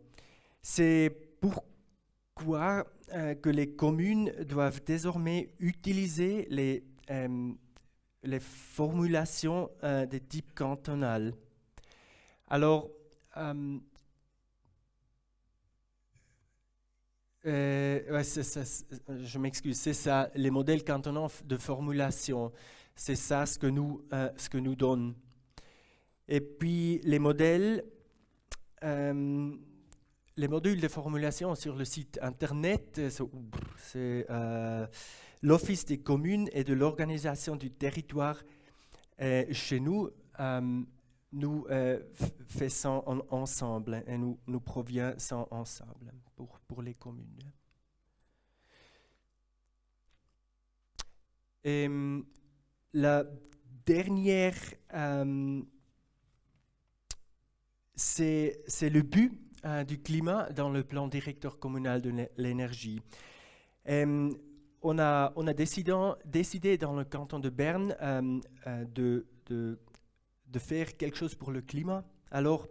C'est pourquoi que les communes doivent désormais utiliser les formulations de type cantonal. Alors, je m'excuse, c'est ça, les modèles cantonaux de formulation. C'est ça ce que nous donne. Et puis les modules de formulation sur le site internet, c'est l'Office des communes et de l'organisation du territoire. Chez nous, nous faisons ensemble et nous provions ensemble pour les communes. Et la dernière, c'est le but du climat dans le plan directeur communal de l'énergie. On a décidé dans le canton de Berne de faire quelque chose pour le climat. Alors,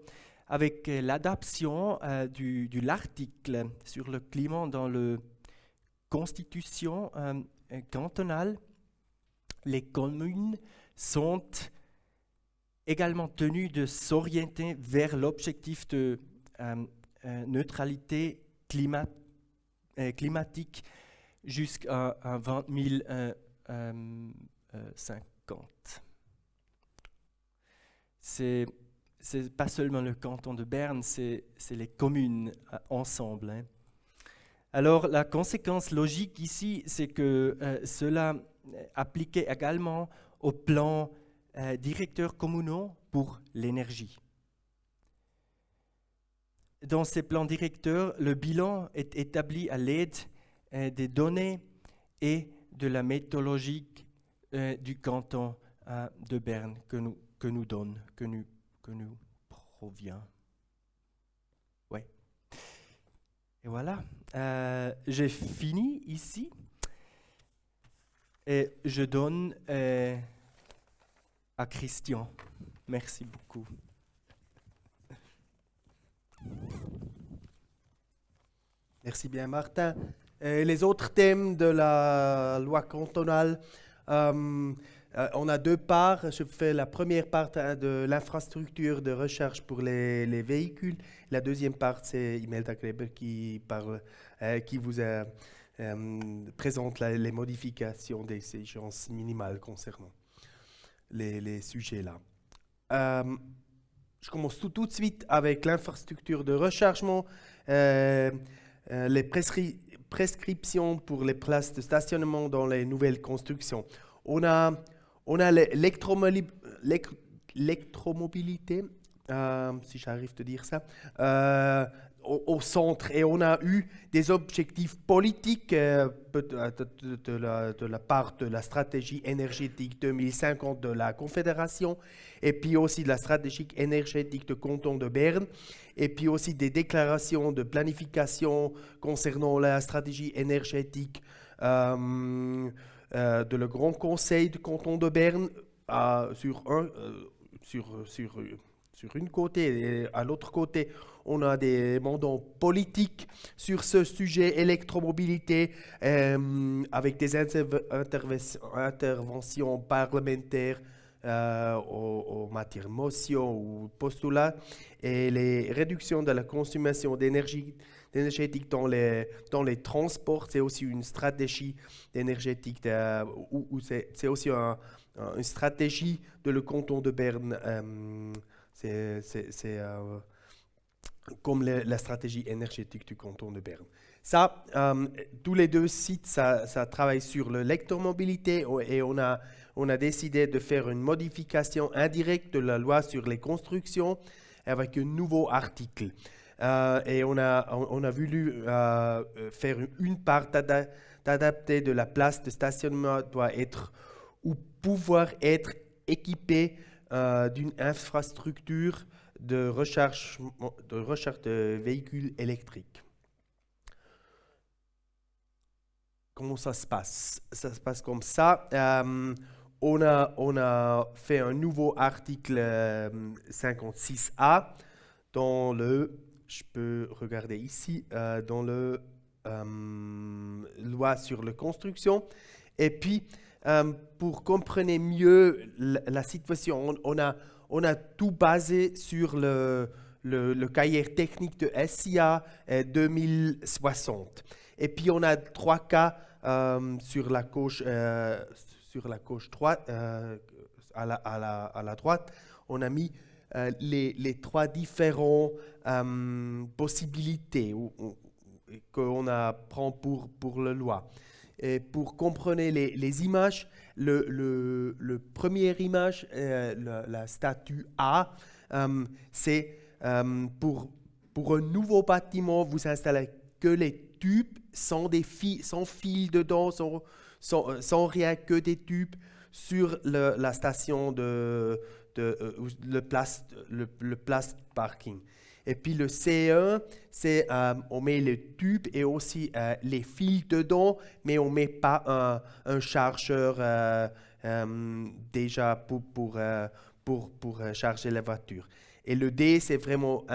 avec l'adoption de l'article sur le climat dans la constitution cantonale, les communes sont également tenues de s'orienter vers l'objectif de neutralité climatique jusqu'à 2050. C'est pas seulement le canton de Berne, c'est les communes ensemble. Hein. Alors la conséquence logique ici, c'est que cela appliqué également au plan directeurs communaux pour l'énergie. Dans ces plans directeurs, le bilan est établi à l'aide des données et de la méthodologie du canton de Berne que nous donne, que nous provient. Ouais. Et voilà, j'ai fini ici. Et je donne à Christian. Merci beaucoup. Merci bien, Martin. Les autres thèmes de la loi cantonale, on a deux parts. Je fais la première part de l'infrastructure de recherche pour les véhicules. La deuxième part, c'est Imelda Kleber qui vous présente les modifications des exigences minimales concernant les sujets là. Je commence tout de suite avec l'infrastructure de rechargement. Les prescriptions pour les places de stationnement dans les nouvelles constructions. On a l'électromobilité, si j'arrive à dire ça, au centre. Et on a eu des objectifs politiques de la part de la stratégie énergétique 2050 de la Confédération, et puis aussi de la stratégie énergétique de canton de Berne, et puis aussi des déclarations de planification concernant la stratégie énergétique de le Grand Conseil du canton de Berne sur une côté, et à l'autre côté, on a des mandats politiques sur ce sujet électromobilité avec des interventions parlementaires en matière de motion ou postulat, et les réductions de la consommation énergétique dans les transports. C'est aussi une stratégie énergétique, c'est aussi une stratégie de le canton de Berne. C'est comme la stratégie énergétique du canton de Berne. Ça, tous les deux sites, ça travaille sur l'électromobilité, et on a décidé de faire une modification indirecte de la loi sur les constructions avec un nouveau article. Et on a voulu faire une part d'adapter de la place de stationnement doit être ou pouvoir être équipée d'une infrastructure de recharge de véhicules électriques. Comment ça se passe? Ça se passe comme ça. On a fait un nouveau article 56A dans je peux regarder ici, dans le loi sur la construction. Et puis, pour comprendre mieux la situation, on a tout basé sur le cahier technique de SIA 2060. Et puis, on a 3 cas sur la gauche droite, à la droite. On a mis les 3 différentes possibilités qu'on apprend pour la loi. Et pour comprendre les images, le première image, la statue A, c'est pour un nouveau bâtiment, vous installez que les tubes sans fil dedans, sans rien, que des tubes sur la station le place parking. Et puis le C1, c'est on met les tubes et aussi les fils dedans, mais on ne met pas un chargeur déjà pour charger la voiture. Et le D, c'est vraiment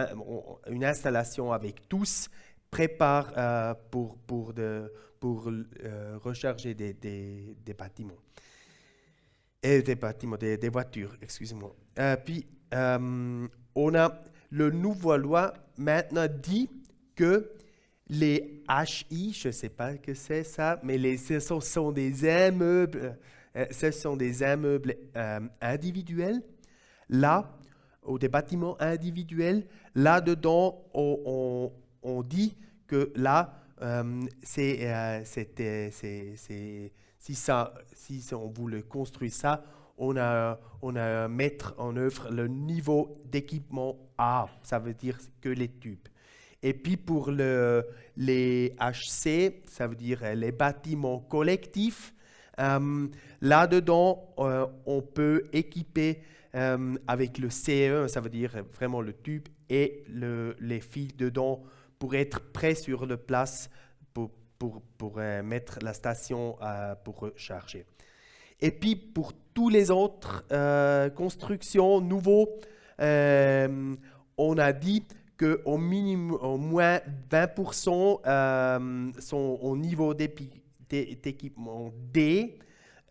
une installation avec tous, prépare pour recharger des bâtiments. Et des voitures, excusez-moi. Puis, on a le nouveau loi maintenant dit que les HI, je ne sais pas ce que c'est ça, mais ce sont des immeubles, individuels. Là, ou des bâtiments individuels, là-dedans, on dit que là, si on voulait construire ça, on a à mettre en œuvre le niveau d'équipement A, ça veut dire que les tubes. Et puis pour les HC, ça veut dire les bâtiments collectifs, là-dedans, on peut équiper avec le CE1, ça veut dire vraiment le tube et les fils dedans pour être prêt sur le place pour mettre la station pour recharger. Et puis pour tous les autres constructions nouveaux, on a dit qu'au moins 20% sont au niveau d'équipement D.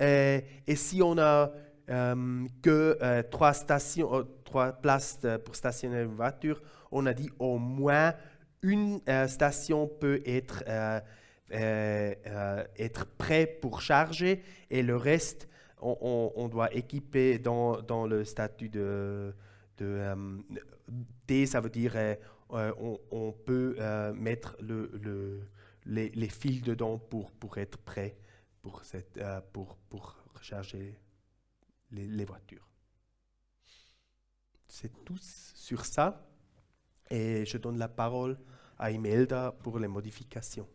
Et si on a que 3 places pour stationner une voiture, on a dit au moins une station peut être prêt pour charger et le reste, on doit équiper dans le statut de D, ça veut dire on peut mettre les fils dedans pour être prêt pour recharger les voitures. C'est tout sur ça et je donne la parole à Imelda pour les modifications.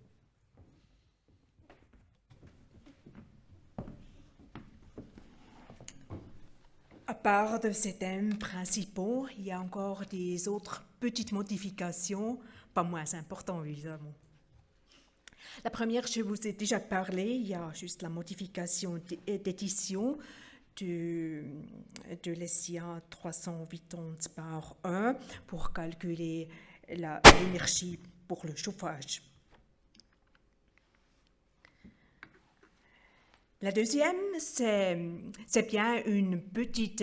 À part de ces thèmes principaux, il y a encore des autres petites modifications, pas moins importantes évidemment. La première, je vous ai déjà parlé, il y a juste la modification d'édition de l'ESIA 380/1 pour calculer l'énergie pour le chauffage. La deuxième, c'est bien une petite...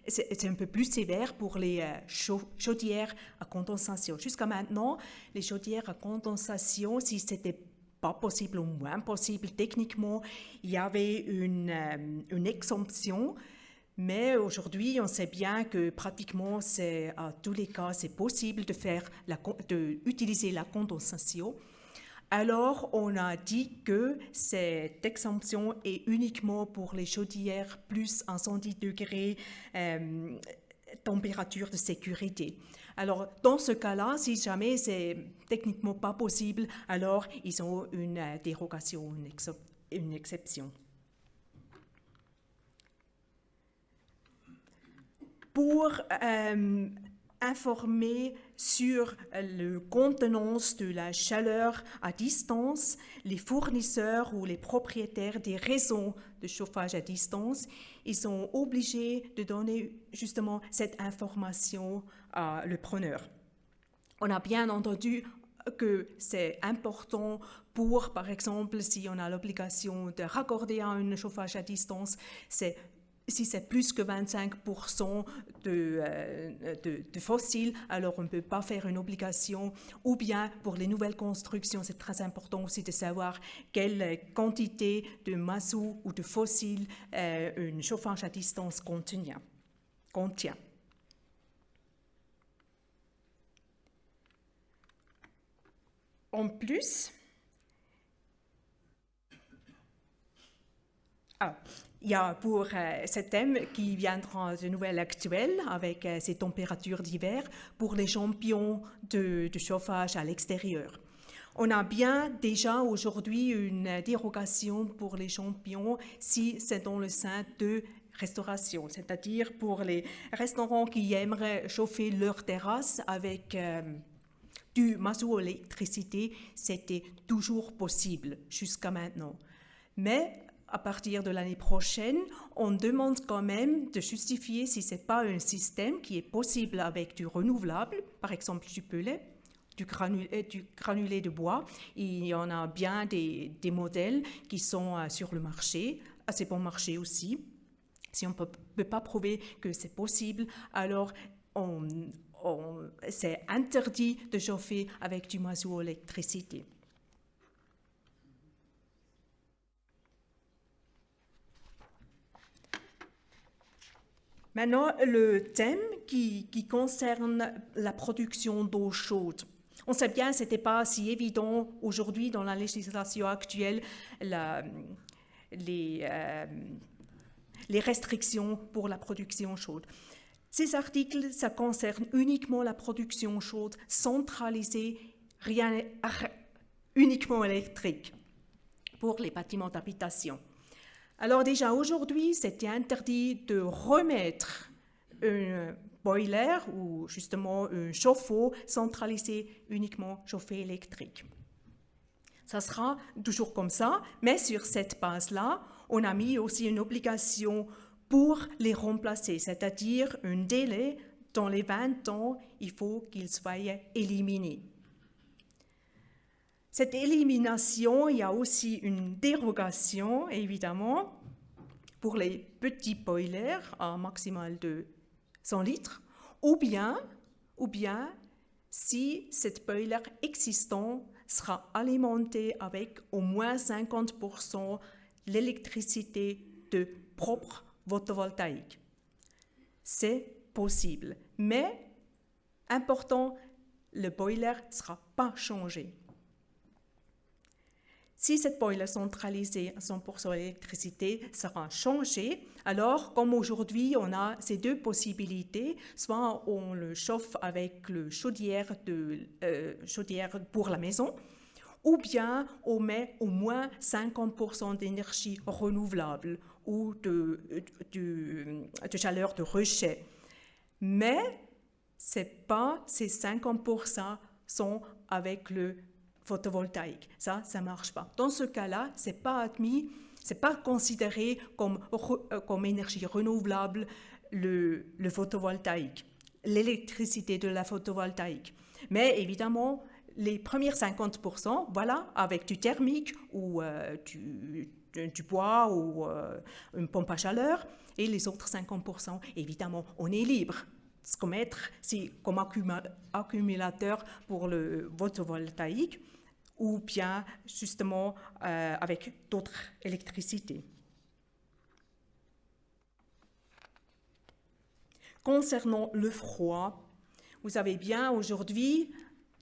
c'est un peu plus sévère pour les chaudières à condensation. Jusqu'à maintenant, les chaudières à condensation, si ce n'était pas possible ou moins possible techniquement, il y avait une exemption. Mais aujourd'hui, on sait bien que pratiquement, à tous les cas, c'est possible d'utiliser la condensation. Alors, on a dit que cette exemption est uniquement pour les chaudières plus 110 degrés température de sécurité. Alors, dans ce cas-là, si jamais c'est techniquement pas possible, alors ils ont une dérogation, une exception. Pour informer sur la contenance de la chaleur à distance, les fournisseurs ou les propriétaires des réseaux de chauffage à distance, ils sont obligés de donner justement cette information à le preneur. On a bien entendu que c'est important pour, par exemple, si on a l'obligation de raccorder à un chauffage à distance, si c'est plus que 25% de fossiles, alors on ne peut pas faire une obligation. Ou bien pour les nouvelles constructions, c'est très important aussi de savoir quelle quantité de mazout ou de fossiles un chauffage à distance contient. En plus, il y a pour ce thème qui viendra de nouvelles actuelles avec ces températures d'hiver pour les champions de chauffage à l'extérieur. On a bien déjà aujourd'hui une dérogation pour les champions si c'est dans le sein de restauration, c'est-à-dire pour les restaurants qui aimeraient chauffer leur terrasse avec du mazout ou électricité, c'était toujours possible jusqu'à maintenant. Mais à partir de l'année prochaine, on demande quand même de justifier si ce n'est pas un système qui est possible avec du renouvelable, par exemple du pellet, du granulé de bois. Il y en a bien des modèles qui sont sur le marché, assez bon marché aussi. Si on ne peut pas prouver que c'est possible, alors c'est interdit de chauffer avec du mazout ou électricité. Maintenant, le thème qui concerne la production d'eau chaude. On sait bien que ce n'était pas si évident aujourd'hui dans la législation actuelle, les restrictions pour la production chaude. Ces articles, ça concerne uniquement la production chaude centralisée, uniquement électrique, pour les bâtiments d'habitation. Alors déjà aujourd'hui, c'était interdit de remettre un boiler ou justement un chauffe-eau centralisé uniquement chauffé électrique. Ça sera toujours comme ça, mais sur cette base-là, on a mis aussi une obligation pour les remplacer, c'est-à-dire un délai dans les 20 ans, il faut qu'ils soient éliminés. Cette élimination, il y a aussi une dérogation, évidemment, pour les petits boilers à maximal de 100 litres, ou bien si cette boiler existant sera alimentée avec au moins 50% l'électricité de propre photovoltaïque. C'est possible, mais important, le boiler ne sera pas changé. Si cette boiler centralisée à 100% l'électricité sera changée, alors comme aujourd'hui on a ces deux possibilités, soit on le chauffe avec le chaudière pour la maison, ou bien on met au moins 50% d'énergie renouvelable ou de chaleur de rejet. Mais ces 50% sont avec le photovoltaïque. Ça ne marche pas. Dans ce cas-là, ce n'est pas admis, ce n'est pas considéré comme énergie renouvelable le photovoltaïque, l'électricité de la photovoltaïque. Mais évidemment, les premiers 50%, voilà, avec du thermique ou du bois ou une pompe à chaleur, et les autres 50%, évidemment, on est libre. Ce qu'on met, c'est comme accumulateur pour le photovoltaïque ou bien justement avec d'autres électricités. Concernant le froid, vous savez bien, aujourd'hui,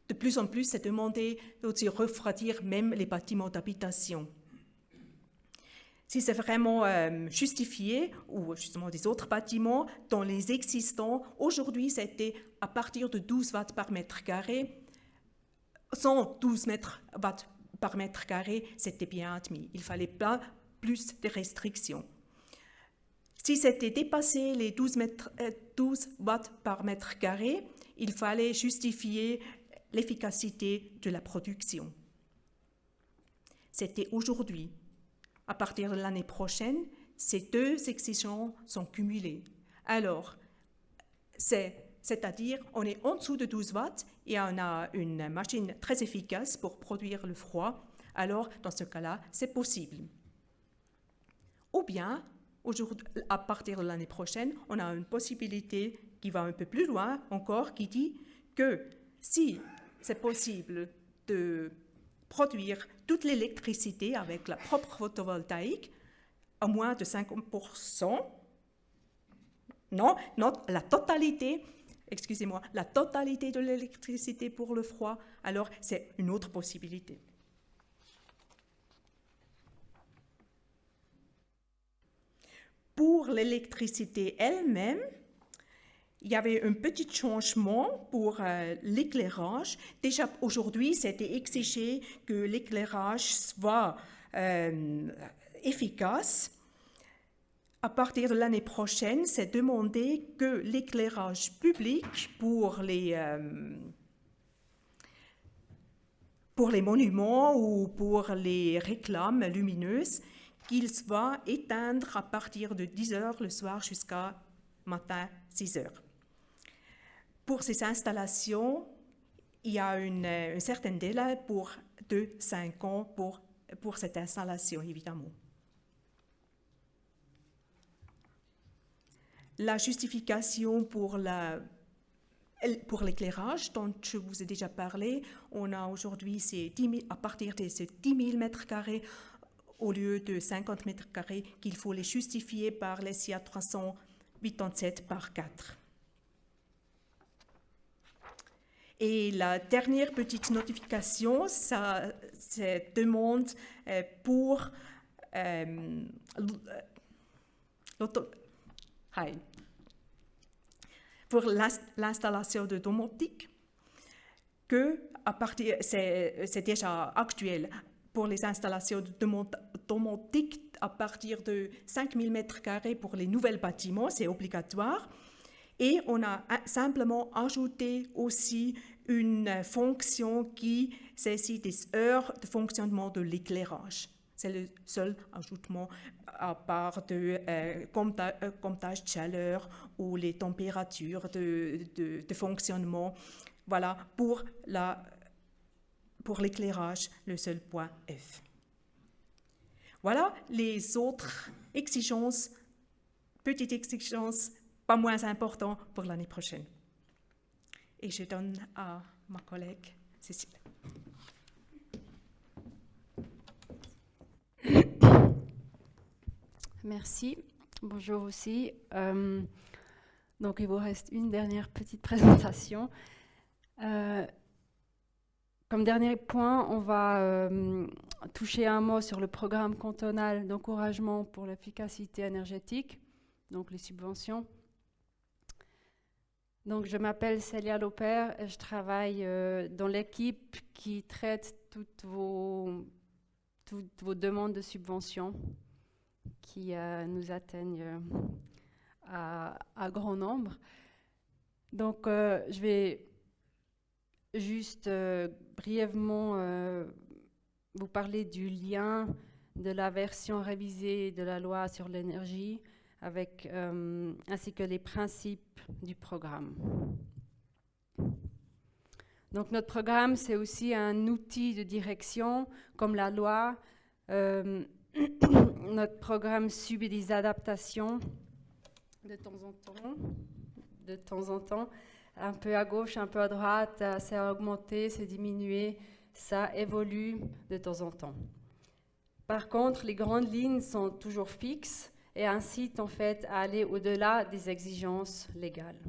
de plus en plus, c'est demandé de refroidir même les bâtiments d'habitation. Si c'est vraiment justifié, ou justement des autres bâtiments, dans les existants, aujourd'hui, c'était à partir de 12 watts par mètre carré. 112 watts par mètre carré, c'était bien admis. Il ne fallait pas plus de restrictions. Si c'était dépassé les 12 watts par mètre carré, il fallait justifier l'efficacité de la production. C'était aujourd'hui. À partir de l'année prochaine, ces deux exigences sont cumulées. Alors, c'est-à-dire, on est en dessous de 12 watts et on a une machine très efficace pour produire le froid. Alors, dans ce cas-là, c'est possible. Ou bien, à partir de l'année prochaine, on a une possibilité qui va un peu plus loin encore, qui dit que si c'est possible de produire toute l'électricité avec la propre photovoltaïque à moins de 50%, la totalité de l'électricité pour le froid, alors c'est une autre possibilité. Pour l'électricité elle-même, il y avait un petit changement pour l'éclairage. Déjà aujourd'hui, c'était exigé que l'éclairage soit efficace. À partir de l'année prochaine, c'est demandé que l'éclairage public pour les monuments ou pour les réclames lumineuses, qu'il soit éteindre à partir de 10 h le soir jusqu'à matin 6 h. Pour ces installations, il y a un certain délai de 5 ans pour cette installation, évidemment. La justification pour l'éclairage, dont je vous ai déjà parlé, on a aujourd'hui à partir de ces 10 000 mètres carrés au lieu de 50 mètres carrés qu'il faut les justifier par les SIA 387 par 4. Et la dernière petite notification, c'est demande pour l'installation de domotique, c'est déjà actuel pour les installations de domotique à partir de 5 000 mètres carrés pour les nouveaux bâtiments, c'est obligatoire. Et on a simplement ajouté aussi une fonction qui saisit des heures de fonctionnement de l'éclairage. C'est le seul ajoutement à part de comptage de chaleur ou les températures de fonctionnement. Voilà, pour l'éclairage, le seul point F. Voilà les autres exigences, petites exigences, pas moins importantes pour l'année prochaine. Et je donne à ma collègue Cécile. Merci. Bonjour aussi. Donc, il vous reste une dernière petite présentation. Comme dernier point, on va toucher un mot sur le programme cantonal d'encouragement pour l'efficacité énergétique, donc les subventions. Donc, je m'appelle Célia Lopère et je travaille dans l'équipe qui traite toutes vos demandes de subventions qui nous atteignent à grand nombre. Donc, je vais juste brièvement vous parler du lien de la version révisée de la loi sur l'énergie ainsi que les principes du programme. Donc, notre programme, c'est aussi un outil de direction, comme la loi. Notre programme subit des adaptations de temps en temps, un peu à gauche, un peu à droite, c'est augmenté, c'est diminué, ça évolue de temps en temps. Par contre, les grandes lignes sont toujours fixes et incitent en fait à aller au-delà des exigences légales.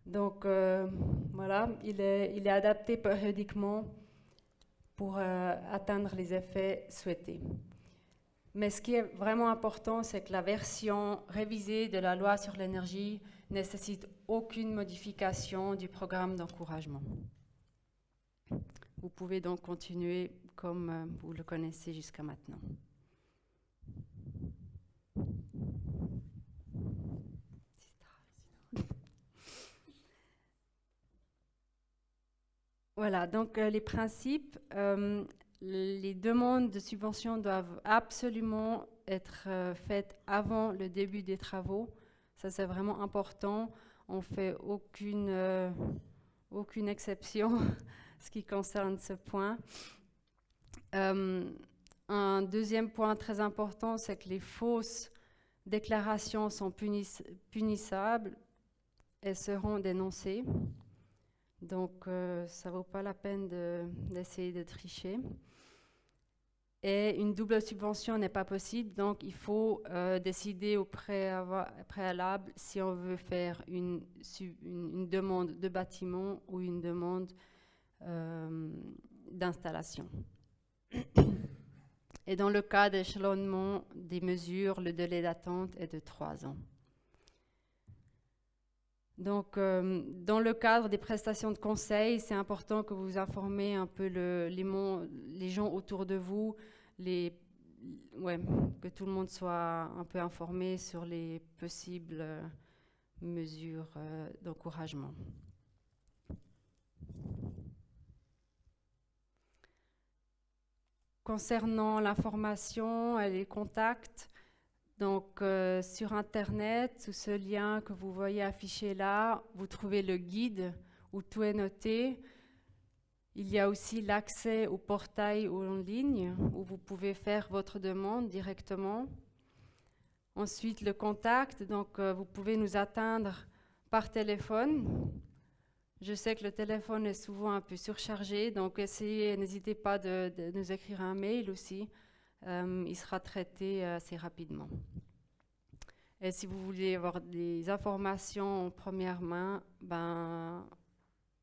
Donc voilà, il est adapté périodiquement pour atteindre les effets souhaités. Mais ce qui est vraiment important, c'est que la version révisée de la loi sur l'énergie ne nécessite aucune modification du programme d'encouragement. Vous pouvez donc continuer comme vous le connaissez jusqu'à maintenant. Voilà, donc les principes, les demandes de subvention doivent absolument être faites avant le début des travaux. Ça, c'est vraiment important. On ne fait aucune exception ce qui concerne ce point. Un deuxième point très important, c'est que les fausses déclarations sont punissables et seront dénoncées. Donc, ça ne vaut pas la peine d'essayer de tricher. Et une double subvention n'est pas possible, donc il faut décider au préalable si on veut faire une demande de bâtiment ou une demande d'installation. Et dans le cas d'échelonnement des mesures, le délai d'attente est de 3 ans. Donc, dans le cadre des prestations de conseil, c'est important que vous informez un peu les gens autour de vous, que tout le monde soit un peu informé sur les possibles mesures d'encouragement. Concernant l'information et les contacts, donc sur Internet, sous ce lien que vous voyez affiché là, vous trouvez le guide où tout est noté. Il y a aussi l'accès au portail en ligne où vous pouvez faire votre demande directement. Ensuite, le contact, donc vous pouvez nous atteindre par téléphone. Je sais que le téléphone est souvent un peu surchargé, donc n'hésitez pas de nous écrire un mail aussi. Il sera traité assez rapidement. Et si vous voulez avoir des informations en première main,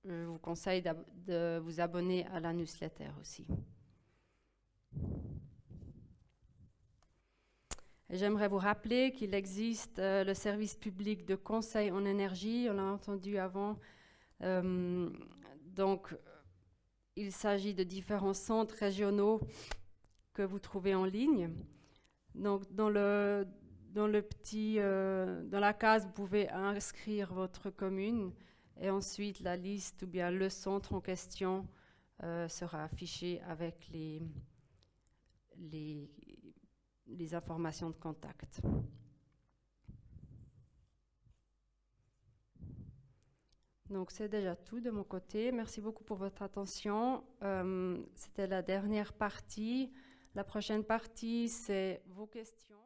je vous conseille de vous abonner à la newsletter aussi. J'aimerais vous rappeler qu'il existe le service public de conseil en énergie, on l'a entendu avant. Donc, il s'agit de différents centres régionaux que vous trouvez en ligne. Donc, dans la case, vous pouvez inscrire votre commune et ensuite la liste ou bien le centre en question sera affiché avec les informations de contact. Donc c'est déjà tout de mon côté. Merci beaucoup pour votre attention. C'était la dernière partie. La prochaine partie, c'est vos questions.